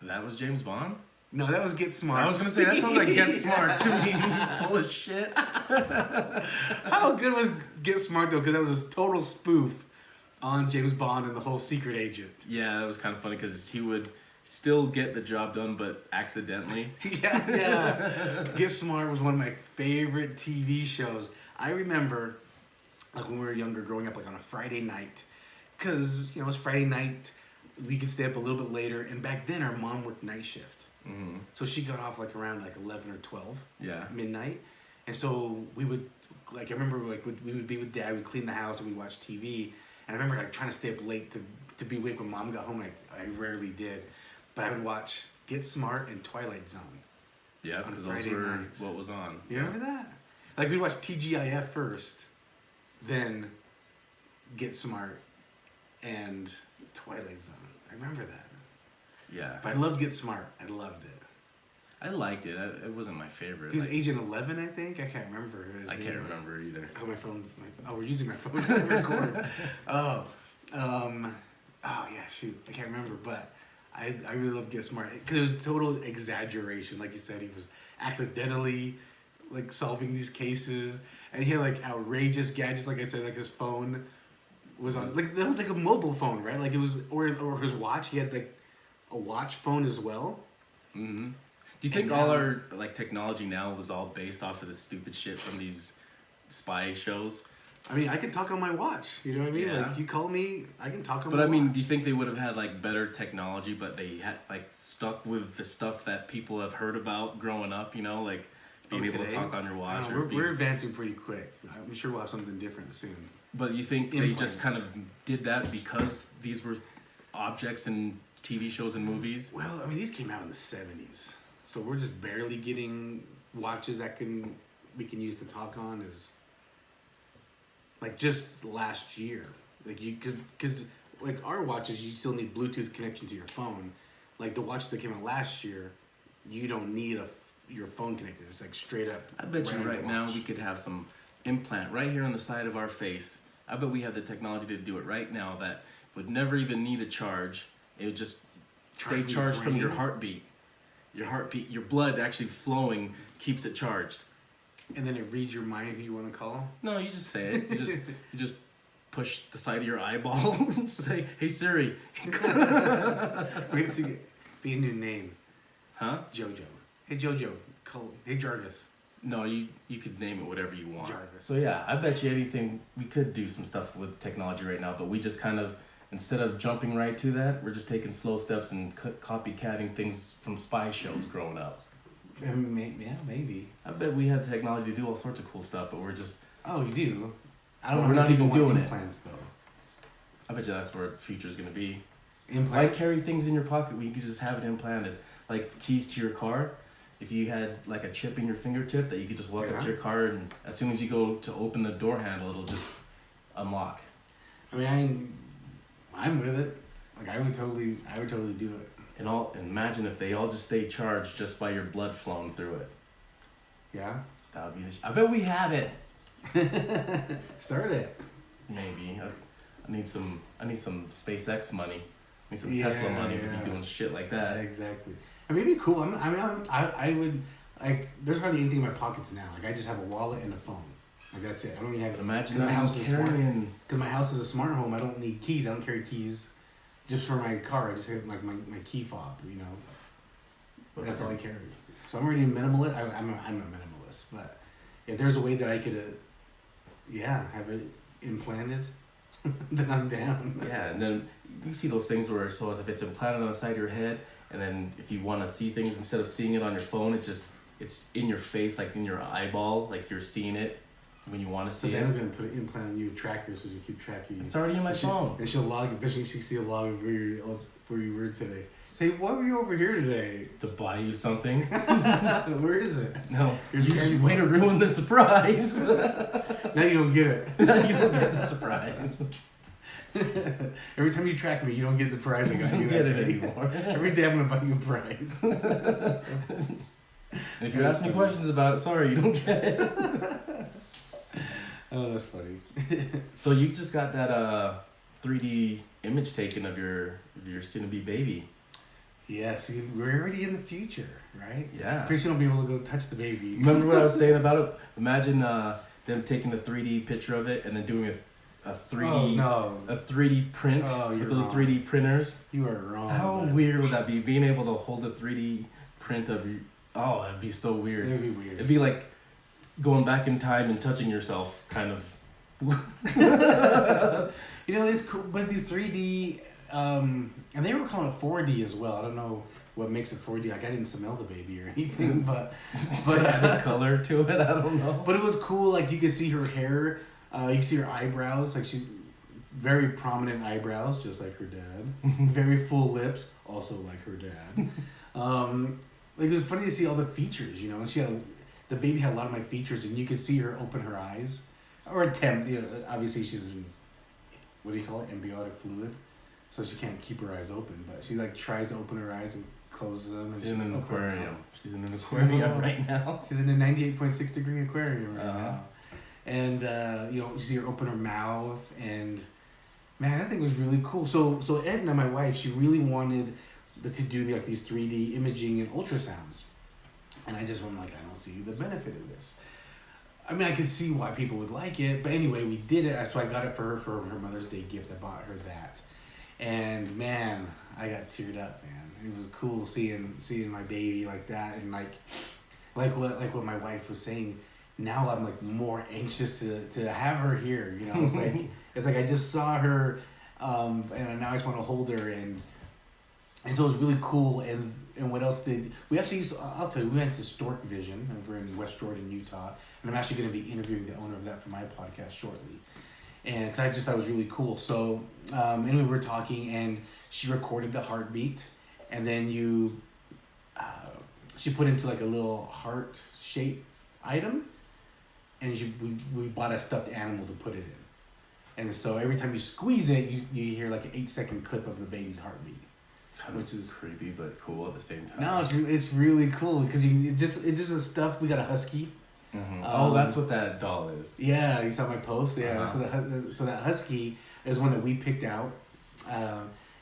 That was James Bond? No, that was Get Smart. I was gonna say that sounds like Get Smart to me. Full of shit. How good was Get Smart though? Because that was a total spoof on James Bond and the whole secret agent. Yeah, that was kind of funny because he would still get the job done, but accidentally. Yeah. Get Smart was one of my favorite TV shows. I remember, like when we were younger, growing up, like on a Friday night, because it's Friday night, we could stay up a little bit later, and back then our mom worked night shift, so she got off like around like 11 or 12, midnight, and so we would I remember we would be with Dad, we'd clean the house and we'd watch TV, and I remember like trying to stay up late to be awake when Mom got home. I rarely did. But I would watch Get Smart and Twilight Zone. Yeah, because those were nights. What was on. You remember that? Like we'd watch TGIF first, then Get Smart and Twilight Zone. I remember that. Yeah. But I loved Get Smart. I loved it. I liked it. It wasn't my favorite. He was Agent 11, I think. I can't remember. I can't remember either. Oh, my phone's we're using my phone to record. Yeah, shoot. I can't remember, but I really love Get Smart because it was total exaggeration. Like you said, he was accidentally like solving these cases, and he had like outrageous gadgets. Like I said, like his phone was on that was like a mobile phone, right? Like it was or his watch. He had like a watch phone as well. Mm-hmm. Do you think all our like technology now was all based off of this stupid shit from these spy shows? I mean, I can talk on my watch. You know what I mean? Yeah. Like you call me, I can talk on my watch. But I mean, do you think they would have had like better technology, but they had like stuck with the stuff that people have heard about growing up? Like being able to talk on your watch. We're advancing pretty quick. I'm sure we'll have something different soon. But you think they just kind of did that because these were objects in TV shows and movies? Well, I mean, these came out in the 70s, so we're just barely getting watches that we can use to talk on. Is like just last year, like because like our watches, you still need Bluetooth connection to your phone. Like the watches that came out last year, you don't need your phone connected. It's like straight up. I bet you right now we could have some implant right here on the side of our face. I bet we have the technology to do it right now that would never even need a charge. It would just stay charged from your heartbeat. Your heartbeat, your blood actually flowing keeps it charged. And then it reads your mind who you want to call? No, you just say it. You just push the side of your eyeball and say, "Hey Siri." We have to be a new name. Huh? Jojo. Hey Jojo. Hey Jarvis. No, you could name it whatever you want. Jarvis. So yeah, I bet you anything we could do some stuff with technology right now, but we just kind of, instead of jumping right to that, we're just taking slow steps and copycatting things from spy shows growing up. Yeah, maybe. I bet we had the technology to do all sorts of cool stuff, but we're just... Oh, you do? I don't know. We're not even doing implants, though. I bet you that's where the future is going to be. Implants? Why carry things in your pocket where you could just have it implanted? Like keys to your car. If you had like a chip in your fingertip that you could just walk up to your car and as soon as you go to open the door handle, it'll just unlock. I mean, I'm with it. Like I would totally do it. And imagine if they all just stay charged just by your blood flowing through it. Yeah? That would be I bet we have it. Start it. Maybe. I need some SpaceX money. I need some Tesla money to be doing shit like that. Yeah, exactly. I mean, it'd be cool. I would, like, there's hardly anything in my pockets now. Like, I just have a wallet and a phone. Like, that's it. I don't even have... Imagine my that house is smart. Because my house is a smart home, I don't need keys. I don't carry keys just for my car, I just have like my key fob, you know. But that's all I carry. So I'm already minimalist. I'm a minimalist, but if there's a way that I could, have it implanted, then I'm down. Yeah, and then you see those things where so if it's implanted on the side of your head, and then if you want to see things instead of seeing it on your phone, it's in your face, like in your eyeball, like you're seeing it when you want to see it. So then I'm gonna put an implant on you, a tracker, so you keep tracking you. It's already in my phone. And she'll log. Eventually, she see a log of where you were today. Say, why were you over here today? To buy you something. Where is it? No, you just way to ruin the surprise. Now you don't get it. Now you don't get the surprise. Every time you track me, you don't get the prize I got you. You don't get it anymore. Every day I'm gonna buy you a prize. And if you're asking me questions about it, sorry, you don't get it. Oh, that's funny. So you just got that 3D image taken of your soon-to-be baby. Yeah, see, we're already in the future, right? Yeah. Pretty soon I'll be able to go touch the baby. Remember what I was saying about it? Imagine them taking a 3D picture of it and then doing a 3D a 3D print with those 3D printers. You are wrong. How weird would that be? Being able to hold a 3D print of you. Oh, that'd be so weird. It'd be weird. It'd be like going back in time and touching yourself, kind of. You know, it's cool, but these 3D, and they were calling it 4D as well. I don't know what makes it 4D. Like, I didn't smell the baby or anything, but added color to it. I don't know. But it was cool. Like, you could see her hair. You can see her eyebrows. Like, she very prominent eyebrows, just like her dad. Very full lips, also like her dad. Like, it was funny to see all the features. You know, the baby had a lot of my features, and you could see her open her eyes or attempt. You know, obviously she's in, what do you call it, embryonic fluid, so she can't keep her eyes open. But she like tries to open her eyes and closes them. And she's in an aquarium. She's in an aquarium right now. She's in a 98.6 degree aquarium right now. And you know, you see her open her mouth, and man, that thing was really cool. So Edna, my wife, she really wanted to do like these 3D imaging and ultrasounds, and I'm like, I don't see the benefit of this. I mean, I could see why people would like it, but anyway, we did it. So I got it for her Mother's Day gift. I bought her that, and man, I got teared up, man. It was cool seeing my baby like that, and like what my wife was saying. Now I'm like more anxious to have her here. You know, it's like I just saw her, and now I just want to hold her, and so it was really cool. And what else did we actually? I'll tell you, we went to Stork Vision over in West Jordan, Utah, and I'm actually going to be interviewing the owner of that for my podcast shortly. And because I just thought it was really cool. So anyway, we were talking, and she recorded the heartbeat, and then she put into like a little heart shaped item. And we bought a stuffed animal to put it in. And so every time you squeeze it, you hear like an 8-second clip of the baby's heartbeat. Which is creepy but cool at the same time. No, it's really cool because it's just a stuff. We got a husky. Mm-hmm. That's what that doll is. Yeah, you saw my post. Yeah, that's what so that husky is one that we picked out,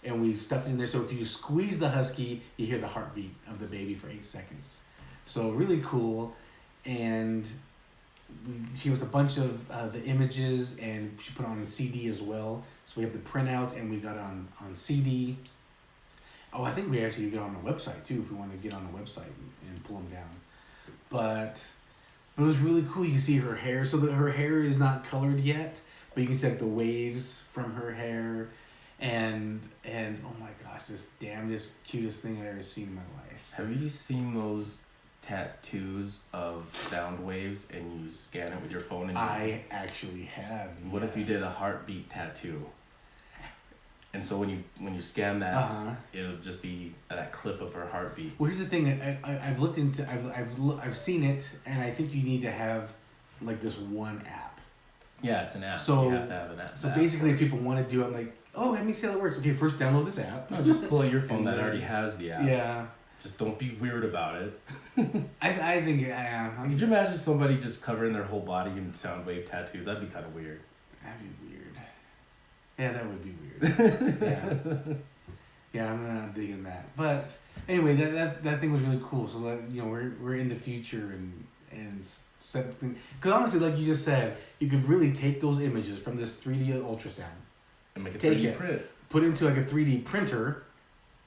and we stuffed it in there. So if you squeeze the husky, you hear the heartbeat of the baby for 8 seconds. So really cool, and she was a bunch of the images, and she put it on a CD as well. So we have the printout, and we got it on CD. Oh, I think we actually get on the website too if we want to get on the website and pull them down. But it was really cool. You can see her hair. So her hair is not colored yet, but you can see like the waves from her hair, and oh my gosh, this damnedest cutest thing I've ever seen in my life. Have you seen those tattoos of sound waves and you scan it with your phone? And I actually have. What if you did a heartbeat tattoo? And so when you scan that, it'll just be that clip of her heartbeat. Well, here's the thing. I've looked into. I've seen it, and I think you need to have like this one app. Yeah, it's an app. So you have to have an app. So basically, if people want to do it, I'm like, oh, let me see how it works. Okay, first download this app. No, just pull out your phone that already has the app. Yeah. Just don't be weird about it. I think Could you imagine somebody just covering their whole body in sound wave tattoos? That'd be kind of weird. That'd be weird. Yeah, that would be weird. Yeah, I'm not digging that. But anyway, that thing was really cool. So that, you know, we're in the future and something. Because honestly, like you just said, you could really take those images from this 3D ultrasound and make a 3D print. put into like a 3D printer.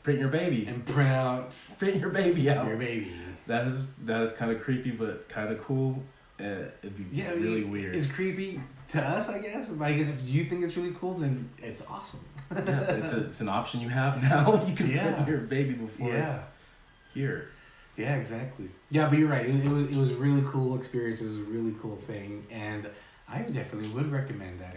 Print your baby. And print your baby out. Your baby. That is kind of creepy, but kind of cool. It'd be really weird. It's creepy to us, I guess. But I guess if you think it's really cool, then it's awesome. Yeah, it's an option you have now. You can print your baby before it's here. Yeah, exactly. Yeah, but you're right. It was a really cool experience. It was a really cool thing, and I definitely would recommend that.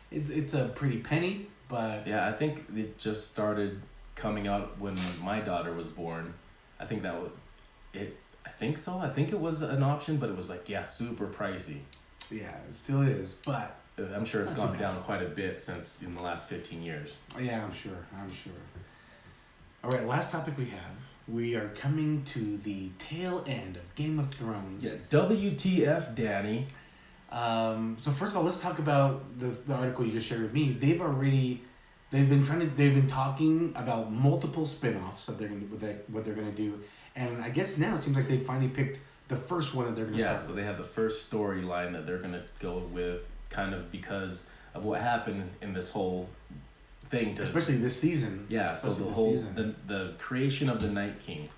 It's a pretty penny, but yeah, I think it just started coming out when my daughter was born. I think that was it. I think so. I think it was an option, but it was like super pricey. Yeah, it still is, but I'm sure it's gone down quite a bit since in the last 15 years. Yeah, I'm sure. All right, last topic we have. We are coming to the tail end of Game of Thrones. Yeah, WTF, Dany. So first of all, let's talk about the article you just shared with me. They've been talking about multiple spin-offs of what they're gonna do, and I guess now it seems like they finally picked the first one that they're gonna start. Yeah, so they have the first storyline that they're gonna go with, kind of because of what happened in this whole thing, especially this season. Yeah, so the creation of the Night King.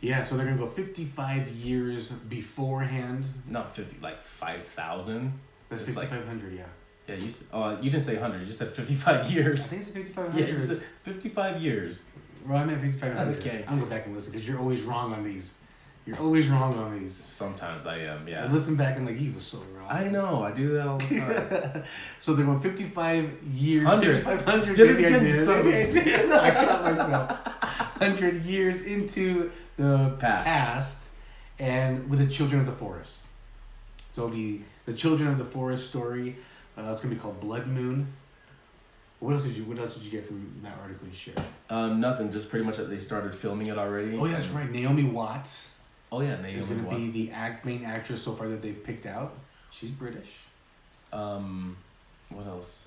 Yeah, so they're gonna go 55 years beforehand. Not 50, like 5,000. That's 5,500. Yeah. Yeah, you didn't say 100. You just said 55 years. I think it's 5,500. Yeah, you said 55 years. Well, I meant 5,500. Okay. I'm gonna go back and listen because you're always wrong on these. Sometimes I am, yeah. I listen back and you was so wrong. I know, I do that all the time. So they're going 55 years. 5,500. Did it again, I caught myself. 100 years into the past and with the Children of the Forest. So it'll be the Children of the Forest story. It's gonna be called Blood Moon. What else did you get from that article you shared? Nothing. Just pretty much that they started filming it already. Oh yeah, that's right. Naomi Watts. Oh yeah, Naomi is gonna be the main actress so far that they've picked out. She's British. What else?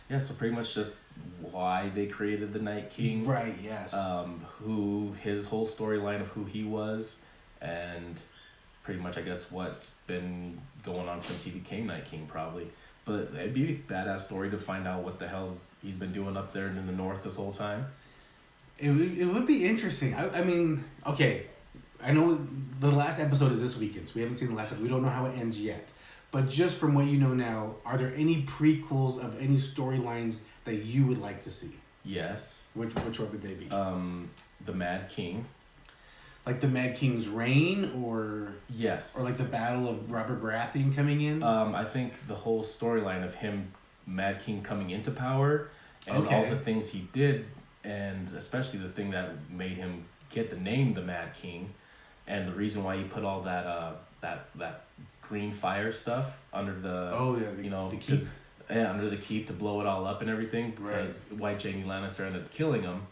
Yeah, so pretty much just why they created the Night King. Right. Yes. His whole storyline of who he was, and pretty much I guess what's been going on since he became Night King probably. But it'd be a badass story to find out what the hell he's been doing up there in the north this whole time. It would be interesting. I mean, okay, I know the last episode is this weekend, so we haven't seen the last episode. We don't know how it ends yet. But just from what you know now, are there any prequels of any storylines that you would like to see? Yes. Which one would they be? The Mad King. Like the Mad King's reign, or yes, or like the Battle of Robert Baratheon coming in. I think the whole storyline of him, Mad King, coming into power, and all the things he did, and especially the thing that made him get the name the Mad King, and the reason why he put all that green fire stuff under the the keep. Under the keep to blow it all up and everything, because why Jaime Lannister ended up killing him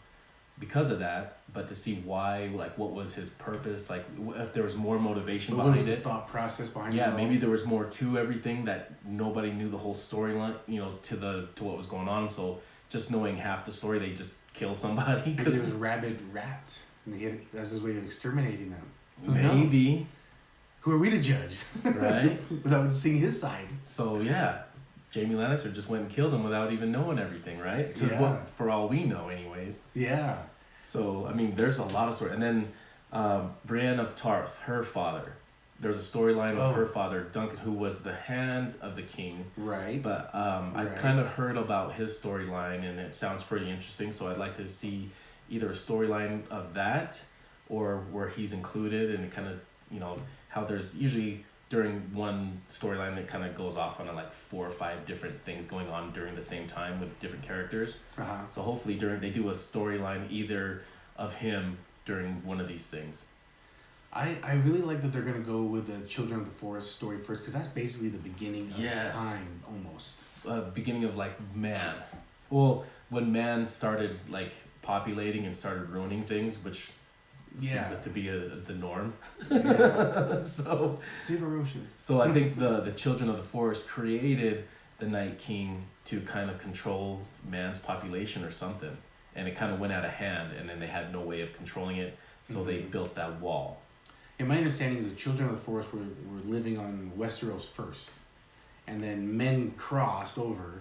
because of that. But to see why, like, what was his purpose, like, if there was more motivation behind it. What was his thought process behind it? Yeah, maybe there was more to everything that nobody knew the whole storyline, to what was going on. So just knowing half the story, they just kill somebody. Because there was rabid rats, and that's his way of exterminating them. Maybe. Who are we to judge? Right? Without seeing his side. So, yeah. Jaime Lannister just went and killed him without even knowing everything, right? For all we know, anyways. Yeah. So, I mean, there's a lot of story. And then Brienne of Tarth, her father. There's a storyline of her father, Duncan, who was the hand of the king. Right. But I kind of heard about his storyline, and it sounds pretty interesting. So I'd like to see either a storyline of that or where he's included, and kind of, how there's usually during one storyline that kind of goes off on like 4 or 5 different things going on during the same time with different characters. So hopefully they do a storyline either of him during one of these things. I really like that they're going to go with the Children of the Forest story first, because that's basically the beginning of time, almost. Beginning of like man. Well, when man started like populating and started ruining things, which seems to be the norm. So save our oceans. So I think the Children of the Forest created the Night King to kind of control man's population or something, and it kind of went out of hand, and then they had no way of controlling it, so they built that wall. And my understanding is the Children of the Forest were living on Westeros first, and then men crossed over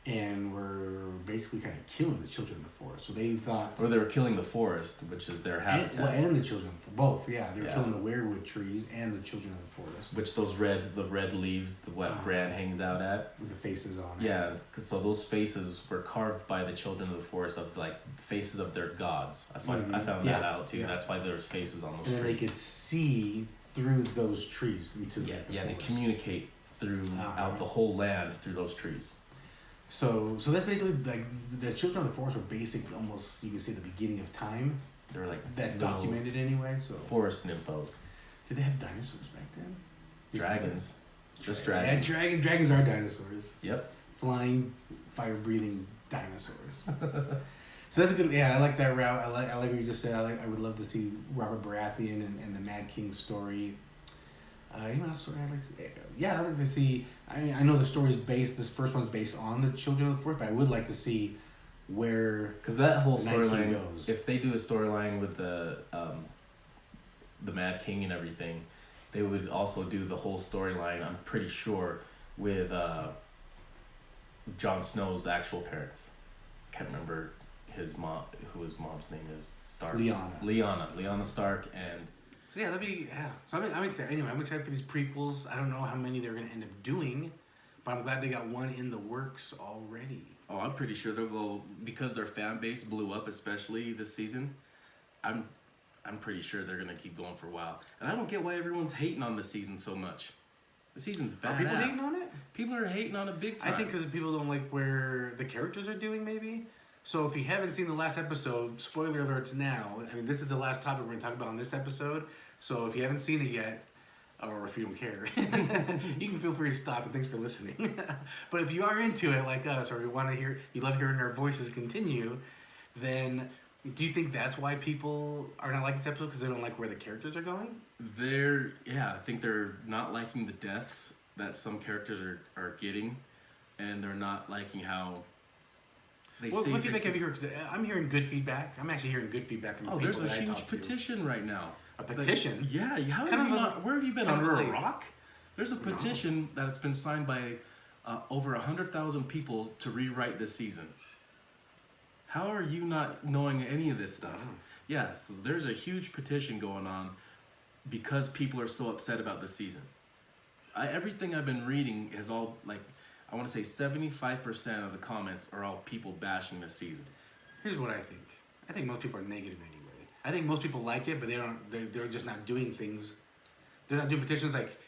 and were basically kind of killing the children of the forest. So they thought... Or they were killing the forest, which is their habitat. And the children, both, yeah. They were killing the weirwood trees and the children of the forest. Which the red leaves, the wet brand hangs out at. With the faces on it. Yeah, so those faces were carved by the children of the forest of like faces of their gods. So I found that out too. Yeah. That's why there's faces on those trees. And they could see through those trees into the forest. They communicate throughout the whole land through those trees. So that's basically like the children of the forest were basically almost, you can say, the beginning of time. They were like that documented anyway. So forest nymphos. Did they have dinosaurs back then? Dragons. Just dragons. Yeah, dragons are dinosaurs. Yep. Flying, fire-breathing dinosaurs. So that's a good. Yeah, I like that route. I like what you just said. I would love to see Robert Baratheon and the Mad King story. You know, I'd like to see. I know the story's based. This first one's based on the Children of the Forest, but I would like to see where, because that whole storyline goes. If they do a storyline with the Mad King and everything, they would also do the whole storyline. I'm pretty sure with Jon Snow's actual parents. Can't remember his mom. Who his mom's name is. Stark. Lyanna Stark and. So yeah, So I'm excited. Anyway, I'm excited for these prequels. I don't know how many they're gonna end up doing, but I'm glad they got one in the works already. Oh, I'm pretty sure they'll go, because their fan base blew up, especially this season. I'm pretty sure they're gonna keep going for a while, and I don't get why everyone's hating on the season so much. The season's badass. Are people hating on it? People are hating on it big time. I think because people don't like where the characters are doing, maybe. So if you haven't seen the last episode, spoiler alerts now. I mean, this is the last topic we're going to talk about in this episode. So if you haven't seen it yet, or if you don't care, you can feel free to stop, and thanks for listening. But if you are into it like us, or you want to hear, you love hearing our voices continue, then do you think that's why people are not liking this episode, because they don't like where the characters are going? I think they're not liking the deaths that some characters are getting, and they're not liking how... What feedback have you heard? Because I'm hearing good feedback. I'm actually hearing good feedback from people that I talk to. There's a huge petition right now. A petition? Where have you been, under a rock? There's a petition that's been signed by over 100,000 people to rewrite this season. How are you not knowing any of this stuff? Yeah, so there's a huge petition going on because people are so upset about the season. Everything I've been reading is all like... I want to say 75% of the comments are all people bashing this season. Here's what I think. I think most people are negative anyway. I think most people like it, but they're just not doing things. They're not doing petitions like,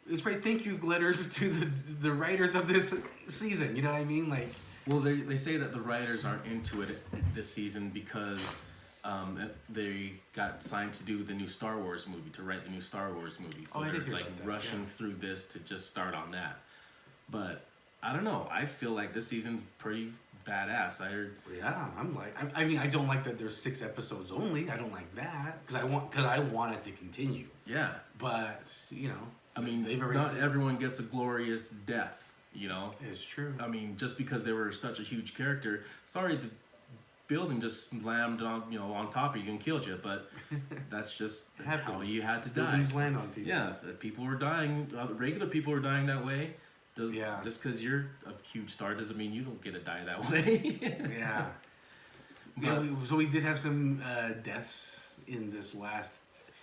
it's right, thank you letters to the writers of this season. You know what I mean? Like, well, they say that the writers aren't into it this season because they got signed to do the new Star Wars movie, to write the new Star Wars movie. So they're like rushing through this to just start on that. But I don't know. I feel like this season's pretty badass. I mean, I don't like that there's 6 episodes only. I don't like that because I want it to continue. Yeah. But you know, I mean, not everyone gets a glorious death. You know, it's true. I mean, just because they were such a huge character, sorry, the building just slammed on top of you and killed you. But that's just how you had to die. Buildings land on people. Yeah, people were dying. Regular people were dying that way. Just because you're a huge star doesn't mean you don't get to die that way. Yeah. So we did have some deaths in this last...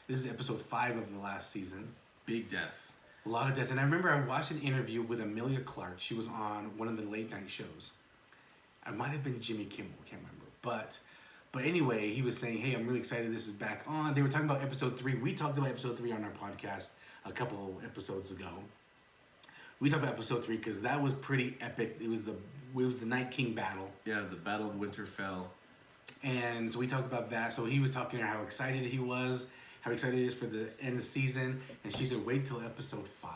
This is episode 5 of the last season. Big deaths. A lot of deaths. And I remember I watched an interview with Amelia Clark. She was on one of the late night shows. I might have been Jimmy Kimmel. I can't remember. But anyway, he was saying, hey, I'm really excited this is back on. They were talking about episode 3. We talked about episode 3 on our podcast a couple episodes ago. We talked about episode 3 because that was pretty epic. It was the Night King battle. Yeah, the Battle of Winterfell. And so we talked about that. So he was talking about how excited he was, how excited he is for the end of the season. And she said, wait till episode 5.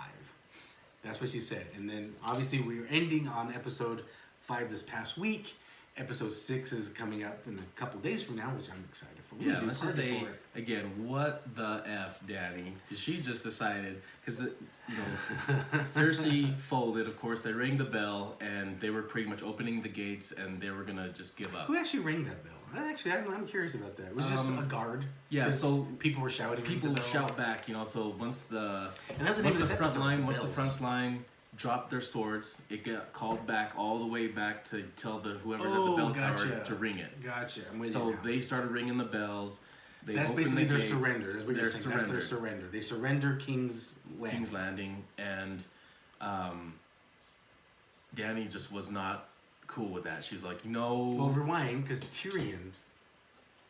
That's what she said. And then obviously we were ending on episode 5 this past week. Episode 6 is coming up in a couple days from now, which I'm excited for. Yeah, let's just say, again, what the F, Dany? Because she just decided, because, Cersei folded, of course, they rang the bell, and they were pretty much opening the gates, and they were going to just give up. Who actually rang that bell? Actually, I'm curious about that. It was just a guard. Yeah, so people were shouting. People shout back, so once the... And that's the name of this front episode, line, once the front line dropped their swords. It got called back all the way back to tell whoever's at the bell tower to ring it. Gotcha. I'm with you So now. they started ringing the bells. That's basically their surrender. That's what you're saying. That's their surrender. They surrender King's Landing. And Dany just was not cool with that. She's like, Well, rewind, because Tyrion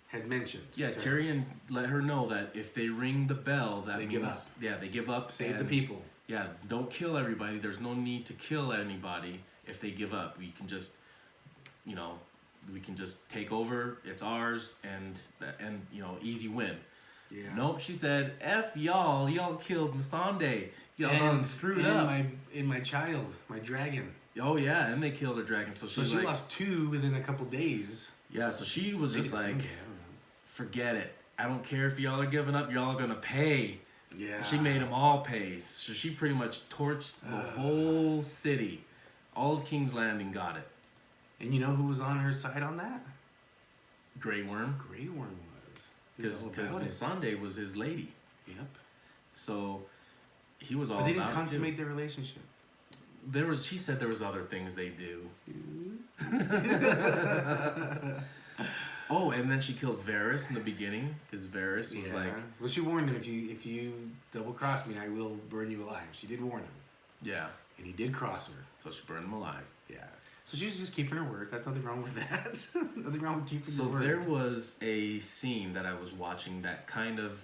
had mentioned. Yeah, Tyrion let her know that if they ring the bell, that they means... give up. Yeah, they give up. Save the people. Yeah, don't kill everybody. There's no need to kill anybody if they give up. We can just, we can just take over. It's ours, and easy win. Yeah. Nope, she said, F y'all. Y'all killed Missandei. Y'all done screwed up. My child, my dragon. Oh, yeah, and they killed her dragon. So she lost 2 within a couple days. Yeah, so she was just like, forget it. I don't care if y'all are giving up. Y'all are going to pay. Yeah. She made them all pay. So she pretty much torched the whole city. All of King's Landing got it. And you know who was on her side on that? Grey Worm. Grey Worm was. Because Missandei was his lady. Yep. So he was all about it. But they didn't consummate their relationship. She said there was other things they do. Oh, and then she killed Varys in the beginning, because Varys was like... Well, she warned him, if you double-cross me, I will burn you alive. She did warn him. Yeah. And he did cross her. So she burned him alive. Yeah. So she was just keeping her word. There's nothing wrong with that. Nothing wrong with keeping your word. So there was a scene that I was watching that kind of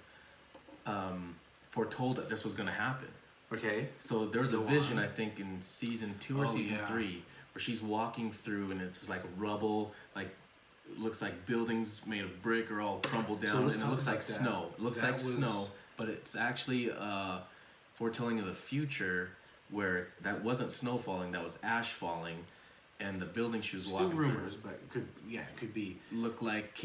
foretold that this was going to happen. Okay. So there was a vision, I think, in season 2 or season 3, where she's walking through and it's like rubble, like looks like buildings made of brick are all crumbled down, and it looks like snow. It looks like snow, but it's actually foretelling of the future, where that wasn't snow falling, that was ash falling, and the building she was walking through. Still rumors, but it could be. Looked like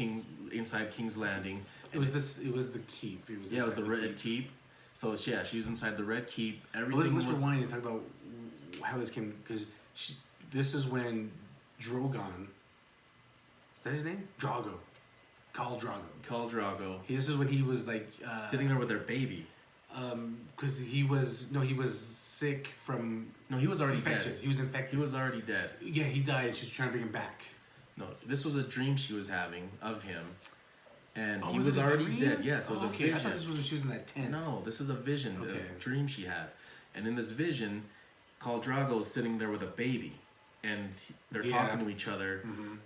inside King's Landing. It was the keep. It was the Red Keep. So she was inside the Red Keep. Everything let's rewind and talk about how this came, because this is when Drogon. Is that his name? Drago. Khal Drago. This is when he was like sitting there with their baby. Because he was sick from. No, he was already infection. dead. He was infected. He was already dead. Yeah, he died. She was trying to bring him back. No, this was a dream she was having of him, and he was already dead. Yes, it was a vision. I thought this was when she was in that tent. No, this is a vision, a dream she had, and in this vision, Khal Drago is sitting there with a baby. And they're talking to each other,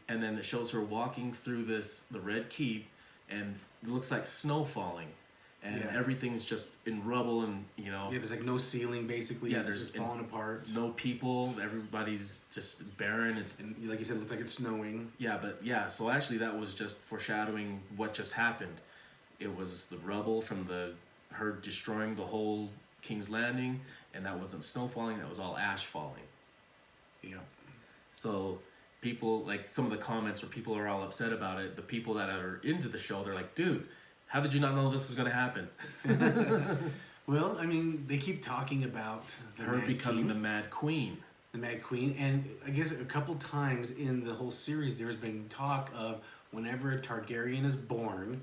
and then it shows her walking through the Red Keep, and it looks like snow falling, and everything's just in rubble, and there's like no ceiling basically. Yeah, there's falling apart. No people. Everybody's just barren. And like you said, it looks like it's snowing. Yeah, but so actually that was just foreshadowing what just happened. It was the rubble from her destroying the whole King's Landing, and that wasn't snow falling. That was all ash falling. Yeah. So people, like some of the comments where people are all upset about it, the people that are into the show, they're like, dude, how did you not know this was going to happen? Well, I mean, they keep talking about her becoming the Mad Queen. The Mad Queen. And I guess a couple times in the whole series, there's been talk of whenever a Targaryen is born,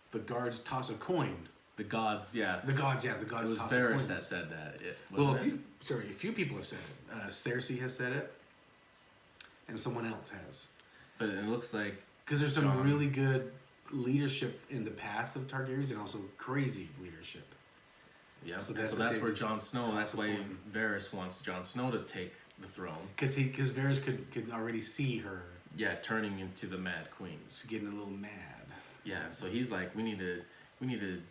the guards toss a coin. The gods. The gods It was Varys that said that. A few people have said it. Cersei has said it. And someone else has. But it looks like... Because there's some really good leadership in the past of Targaryens, and also crazy leadership. Yeah, so that's where Jon Snow... That's why Varys wants Jon Snow to take the throne. Because Varys could already see her... Yeah, turning into the Mad Queen. She's getting a little mad. Yeah, so he's like, we need to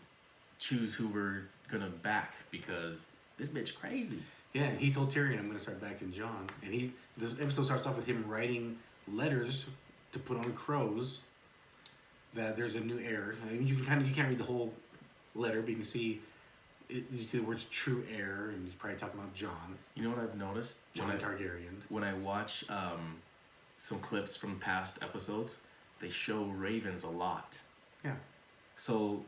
choose who we're going to back, because this bitch crazy. Yeah, he told Tyrion, I'm going to start backing Jon. And this episode starts off with him writing letters to put on crows that there's a new heir. I mean, you can't read the whole letter, but you can see you see the words true heir, and he's probably talking about Jon. You know what I've noticed? Jon Targaryen. When I watch some clips from past episodes, they show ravens a lot. Yeah. So,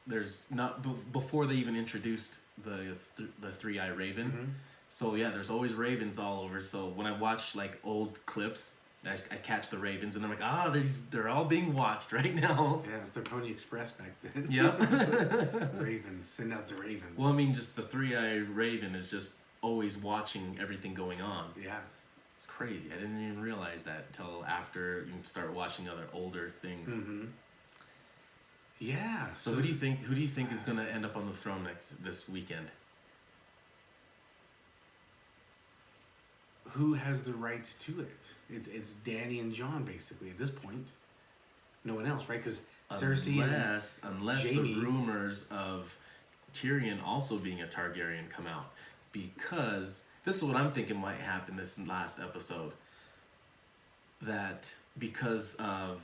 there's not... Before they even introduced the three-eye raven. Mm-hmm. So, yeah, there's always ravens all over. So, when I watch, like, old clips, I catch the ravens, and I'm like, they're all being watched right now. Yeah, it's their Pony Express back then. Yep. Ravens. Send out the ravens. Well, I mean, just the three-eye raven is just always watching everything going on. Yeah. It's crazy. I didn't even realize that until after you start watching other older things. Mm-hmm. Yeah. So who do you think is gonna end up on the throne this weekend? Who has the rights to it? It's Dany and Jon basically at this point. No one else, right? Because Cersei unless Jaime, the rumors of Tyrion also being a Targaryen come out, because this is what I'm thinking might happen this last episode. That because of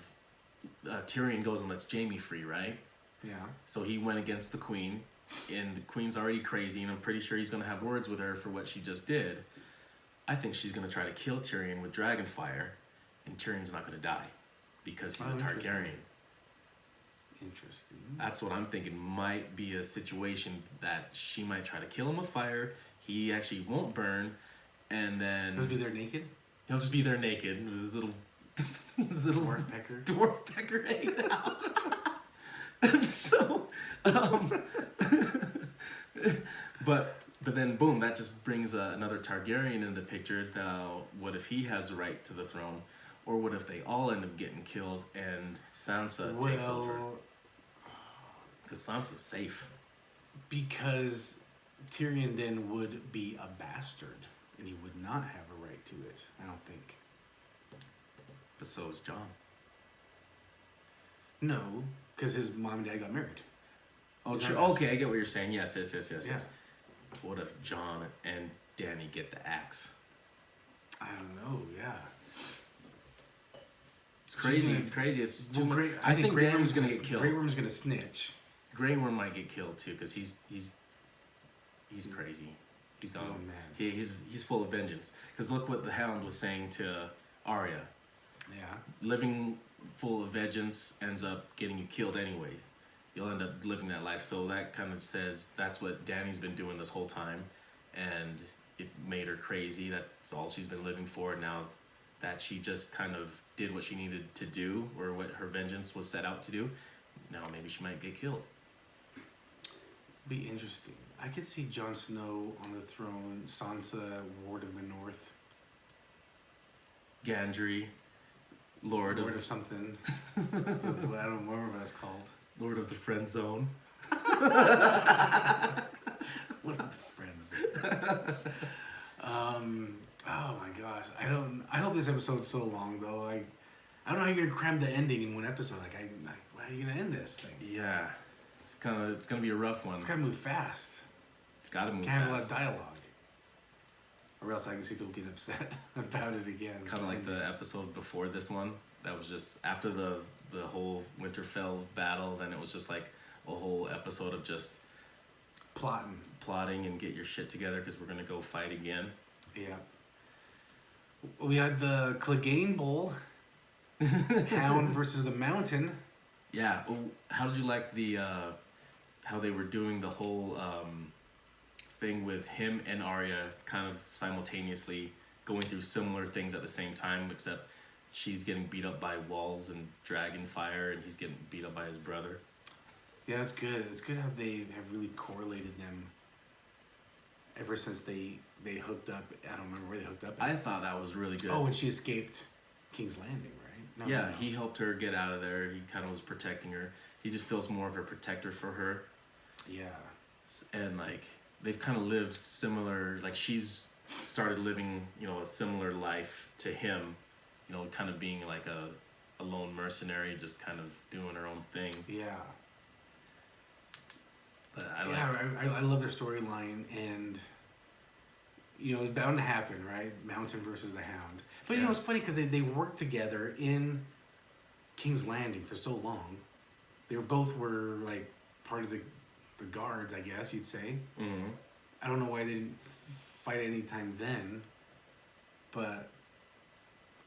Tyrion goes and lets Jaime free, right? Yeah. So he went against the queen, and the queen's already crazy, and I'm pretty sure he's gonna have words with her for what she just did. I think she's gonna try to kill Tyrion with dragonfire, and Tyrion's not gonna die because he's a Targaryen. Interesting. That's what I'm thinking might be a situation that she might try to kill him with fire. He actually won't burn, and then He'll be there naked. He'll just be there naked with his little dwarf pecker hanging out. And so, but then boom, that just brings another Targaryen into the picture. Now, what if he has the right to the throne, or what if they all end up getting killed and Sansa takes over? Because Sansa's safe. Because Tyrion then would be a bastard, and he would not have a right to it. I don't think. But so is Jon. No, because his mom and dad got married. Oh, true. Okay, I get what you're saying. Yes. What if Jon and Dany get the axe? I don't know. Yeah. It's crazy. It's crazy. It's too much. I think Grey Worm's gonna get killed. Grey Worm's gonna snitch. Grey Worm might get killed too, because he's crazy. He's gone mad. He's full of vengeance. Because look what the Hound was saying to Arya. Yeah. Living full of vengeance ends up getting you killed anyways. You'll end up living that life. So that kind of says that's what Dany's been doing this whole time, and it made her crazy. That's all she's been living for. Now that she just kind of did what she needed to do, or what her vengeance was set out to do, now maybe she might get killed. Be interesting. I could see Jon Snow on the throne, Sansa, Ward of the North. Gendry, Lord of something. I don't remember what that's called. Lord of the Friend Zone. Lord of the Friend Zone. Oh my gosh. I hope this episode's so long though. I don't know how you're gonna cram the ending in one episode. Why are you gonna end this thing? Yeah. It's gonna be a rough one. It's gotta move fast. It's gotta move Can't fast. have a lot of dialogue. Or else I can see people get upset about it again. Kind of like the episode before this one. That was just after the whole Winterfell battle. Then it was just like a whole episode of just plotting and get your shit together because we're gonna go fight again. Yeah. We had the Clegane Bowl. Hound versus the Mountain. Yeah. How did you like the how they were doing the whole thing with him and Arya kind of simultaneously going through similar things at the same time, except she's getting beat up by walls and dragon fire, and he's getting beat up by his brother. Yeah, it's good. It's good how they have really correlated them ever since they hooked up. I don't remember where they hooked up. I thought that was really good. Oh, when she escaped King's Landing, right? No. He helped her get out of there. He kind of was protecting her. He just feels more of a protector for her. Yeah. And like they've kind of lived similar. Like she's started living, a similar life to him. Kind of being like a lone mercenary, just kind of doing her own thing. Yeah. But I love their storyline, and it's bound to happen, right? Mountain versus the Hound. But it's funny because they worked together in King's Landing for so long. They both were like part of the guards, I guess you'd say. Mm-hmm. I don't know why they didn't fight any time then, but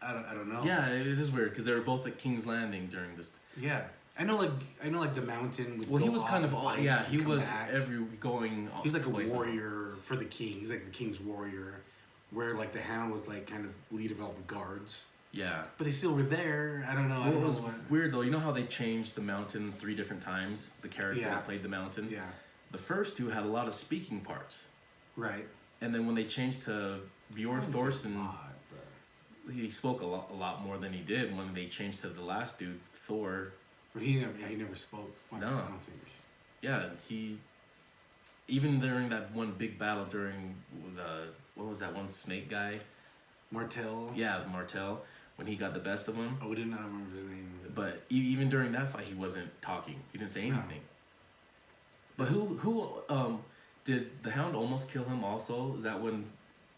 I don't know. Yeah, it is weird because they were both at King's Landing during this. Yeah, I know like the Mountain would. Well, he was kind of he was back. He was like a warrior for the king. He's like the king's warrior, where like the Hound was like kind of lead of all the guards. Yeah, but they still were there. I don't know. What was weird though, you know how they changed the Mountain 3 different times? The character that played the Mountain. Yeah. The first 2 had a lot of speaking parts. Right. And then when they changed to Bjorn Thorson, he spoke a lot more than he did when they changed to the last dude, Thor. He never spoke. No. I don't think. Yeah, even during that one big battle during what was that one snake guy? Martel. Yeah, Martel. When he got the best of him. Oh, I don't remember his name. But even during that fight, he wasn't talking. He didn't say anything. No. But who did the Hound almost kill him also? Is that when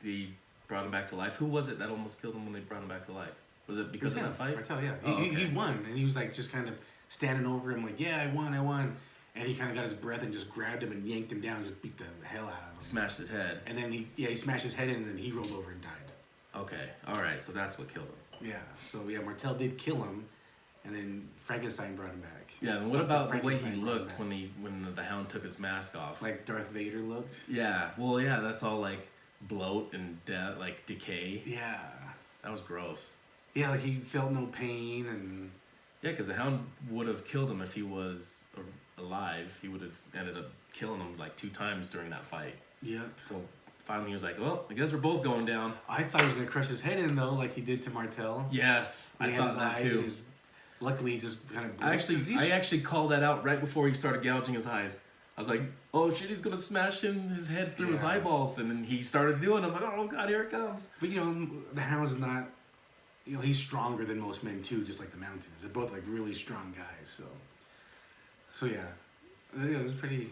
they brought him back to life? Who was it that almost killed him when they brought him back to life? Was it because of that fight? Martel, yeah. He won, and he was like just kind of standing over him like, yeah, I won. And he kind of got his breath and just grabbed him and yanked him down and just beat the hell out of him. Smashed his head. And then he smashed his head in, and then he rolled over and died. Okay, all right, so that's what killed him. Yeah, so Martel did kill him, and then Frankenstein brought him back. Yeah, and what about the way he looked when the Hound took his mask off? Like Darth Vader looked? Yeah, well, yeah, that's all like bloat and like decay. Yeah. That was gross. Yeah, like he felt no pain and... Yeah, because the Hound would have killed him if he was alive. He would have ended up killing him like 2 times during that fight. Yep. So finally he was like, well, I guess we're both going down. I thought he was going to crush his head in, though, like he did to Martel. Yes, I thought that too. Luckily, he just kind of... I actually called that out right before he started gouging his eyes. I was like, oh shit, he's going to smash his head through his eyeballs. And then he started doing it. I'm like, oh god, here it comes. But the Hound's not... he's stronger than most men too, just like the Mountains. They're both like really strong guys, so yeah. It was pretty...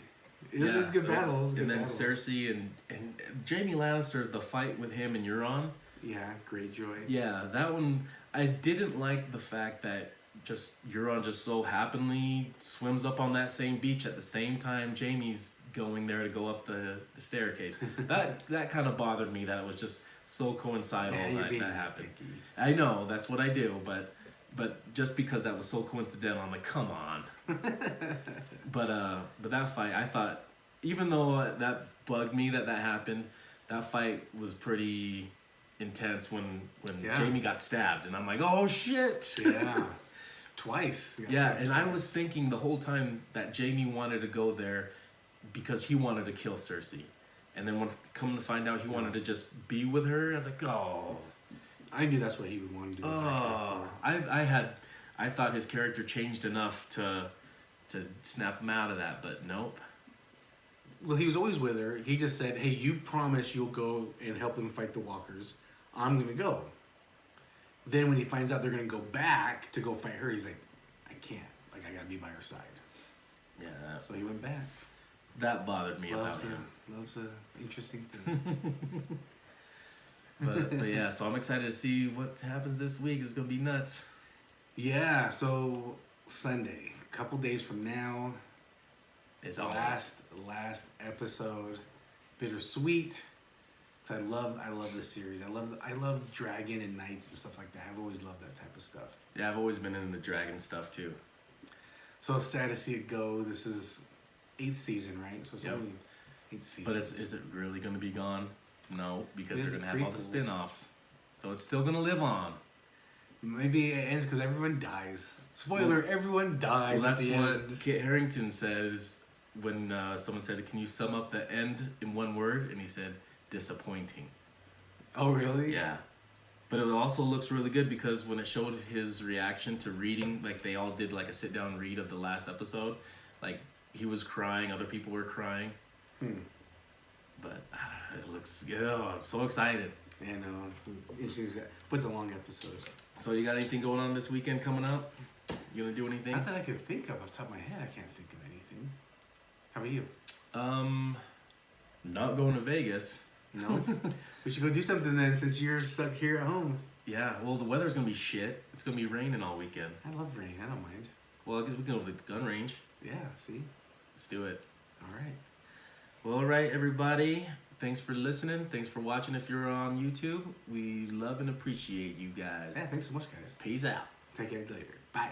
It was a good battle. And then Cersei and Jaime Lannister, the fight with him and Euron. Yeah, Greyjoy. Yeah, that one, I didn't like the fact that Euron just so happily swims up on that same beach at the same time Jaime's going there to go up the staircase. That kind of bothered me, that it was just so coincidental that happened. Picky. I know, that's what I do, but just because that was so coincidental, I'm like, come on. But that fight, I thought, even though that bugged me that happened, that fight was pretty intense when Jaime got stabbed, and I'm like, oh shit. Yeah. Twice. Yeah, and I was thinking the whole time that Jaime wanted to go there because he wanted to kill Cersei. And then when come to find out he wanted to just be with her, I was like, oh. I knew that's what he would want to do. Oh, I thought his character changed enough to snap him out of that, but nope. Well, he was always with her. He just said, hey, you promise you'll go and help them fight the walkers. I'm going to go. Then when he finds out they're going to go back to go fight her, he's like, I can't. Like, I got to be by her side. Yeah. So he went back. That bothered me about him. Love's an interesting thing. but yeah, so I'm excited to see what happens this week. It's going to be nuts. Yeah, so Sunday, a couple days from now, it's the last episode. Bittersweet. Cause I love this series. I love dragon and knights and stuff like that. I've always loved that type of stuff. Yeah, I've always been into dragon stuff too. So it's sad to see it go. This is 8th season, right? So it's only 8 seasons. But is it really going to be gone? No, because they're going to have all the spin-offs. So it's still going to live on. Maybe it ends because everyone dies. Spoiler, everyone dies. Well, that's what Kit Harington says when someone said, can you sum up the end in one word? And he said, disappointing. Oh, really? Yeah. But it also looks really good because when it showed his reaction to reading, like they all did like a sit-down read of the last episode, like he was crying, other people were crying. But I don't know, it looks good. Oh, I'm so excited. Yeah, no, it's interesting. But it's a long episode. So you got anything going on this weekend coming up? You gonna do anything? Not that I can think of off the top of my head. I can't think of anything. How about you? Not going to Vegas. No? We should go do something then since you're stuck here at home. Yeah, well the weather's gonna be shit. It's gonna be raining all weekend. I love rain. I don't mind. Well, I guess we can go to the gun range. Yeah, see? Let's do it. All right. Well, all right, everybody. Thanks for listening. Thanks for watching if you're on YouTube. We love and appreciate you guys. Yeah, thanks so much, guys. Peace out. Take care later. Bye.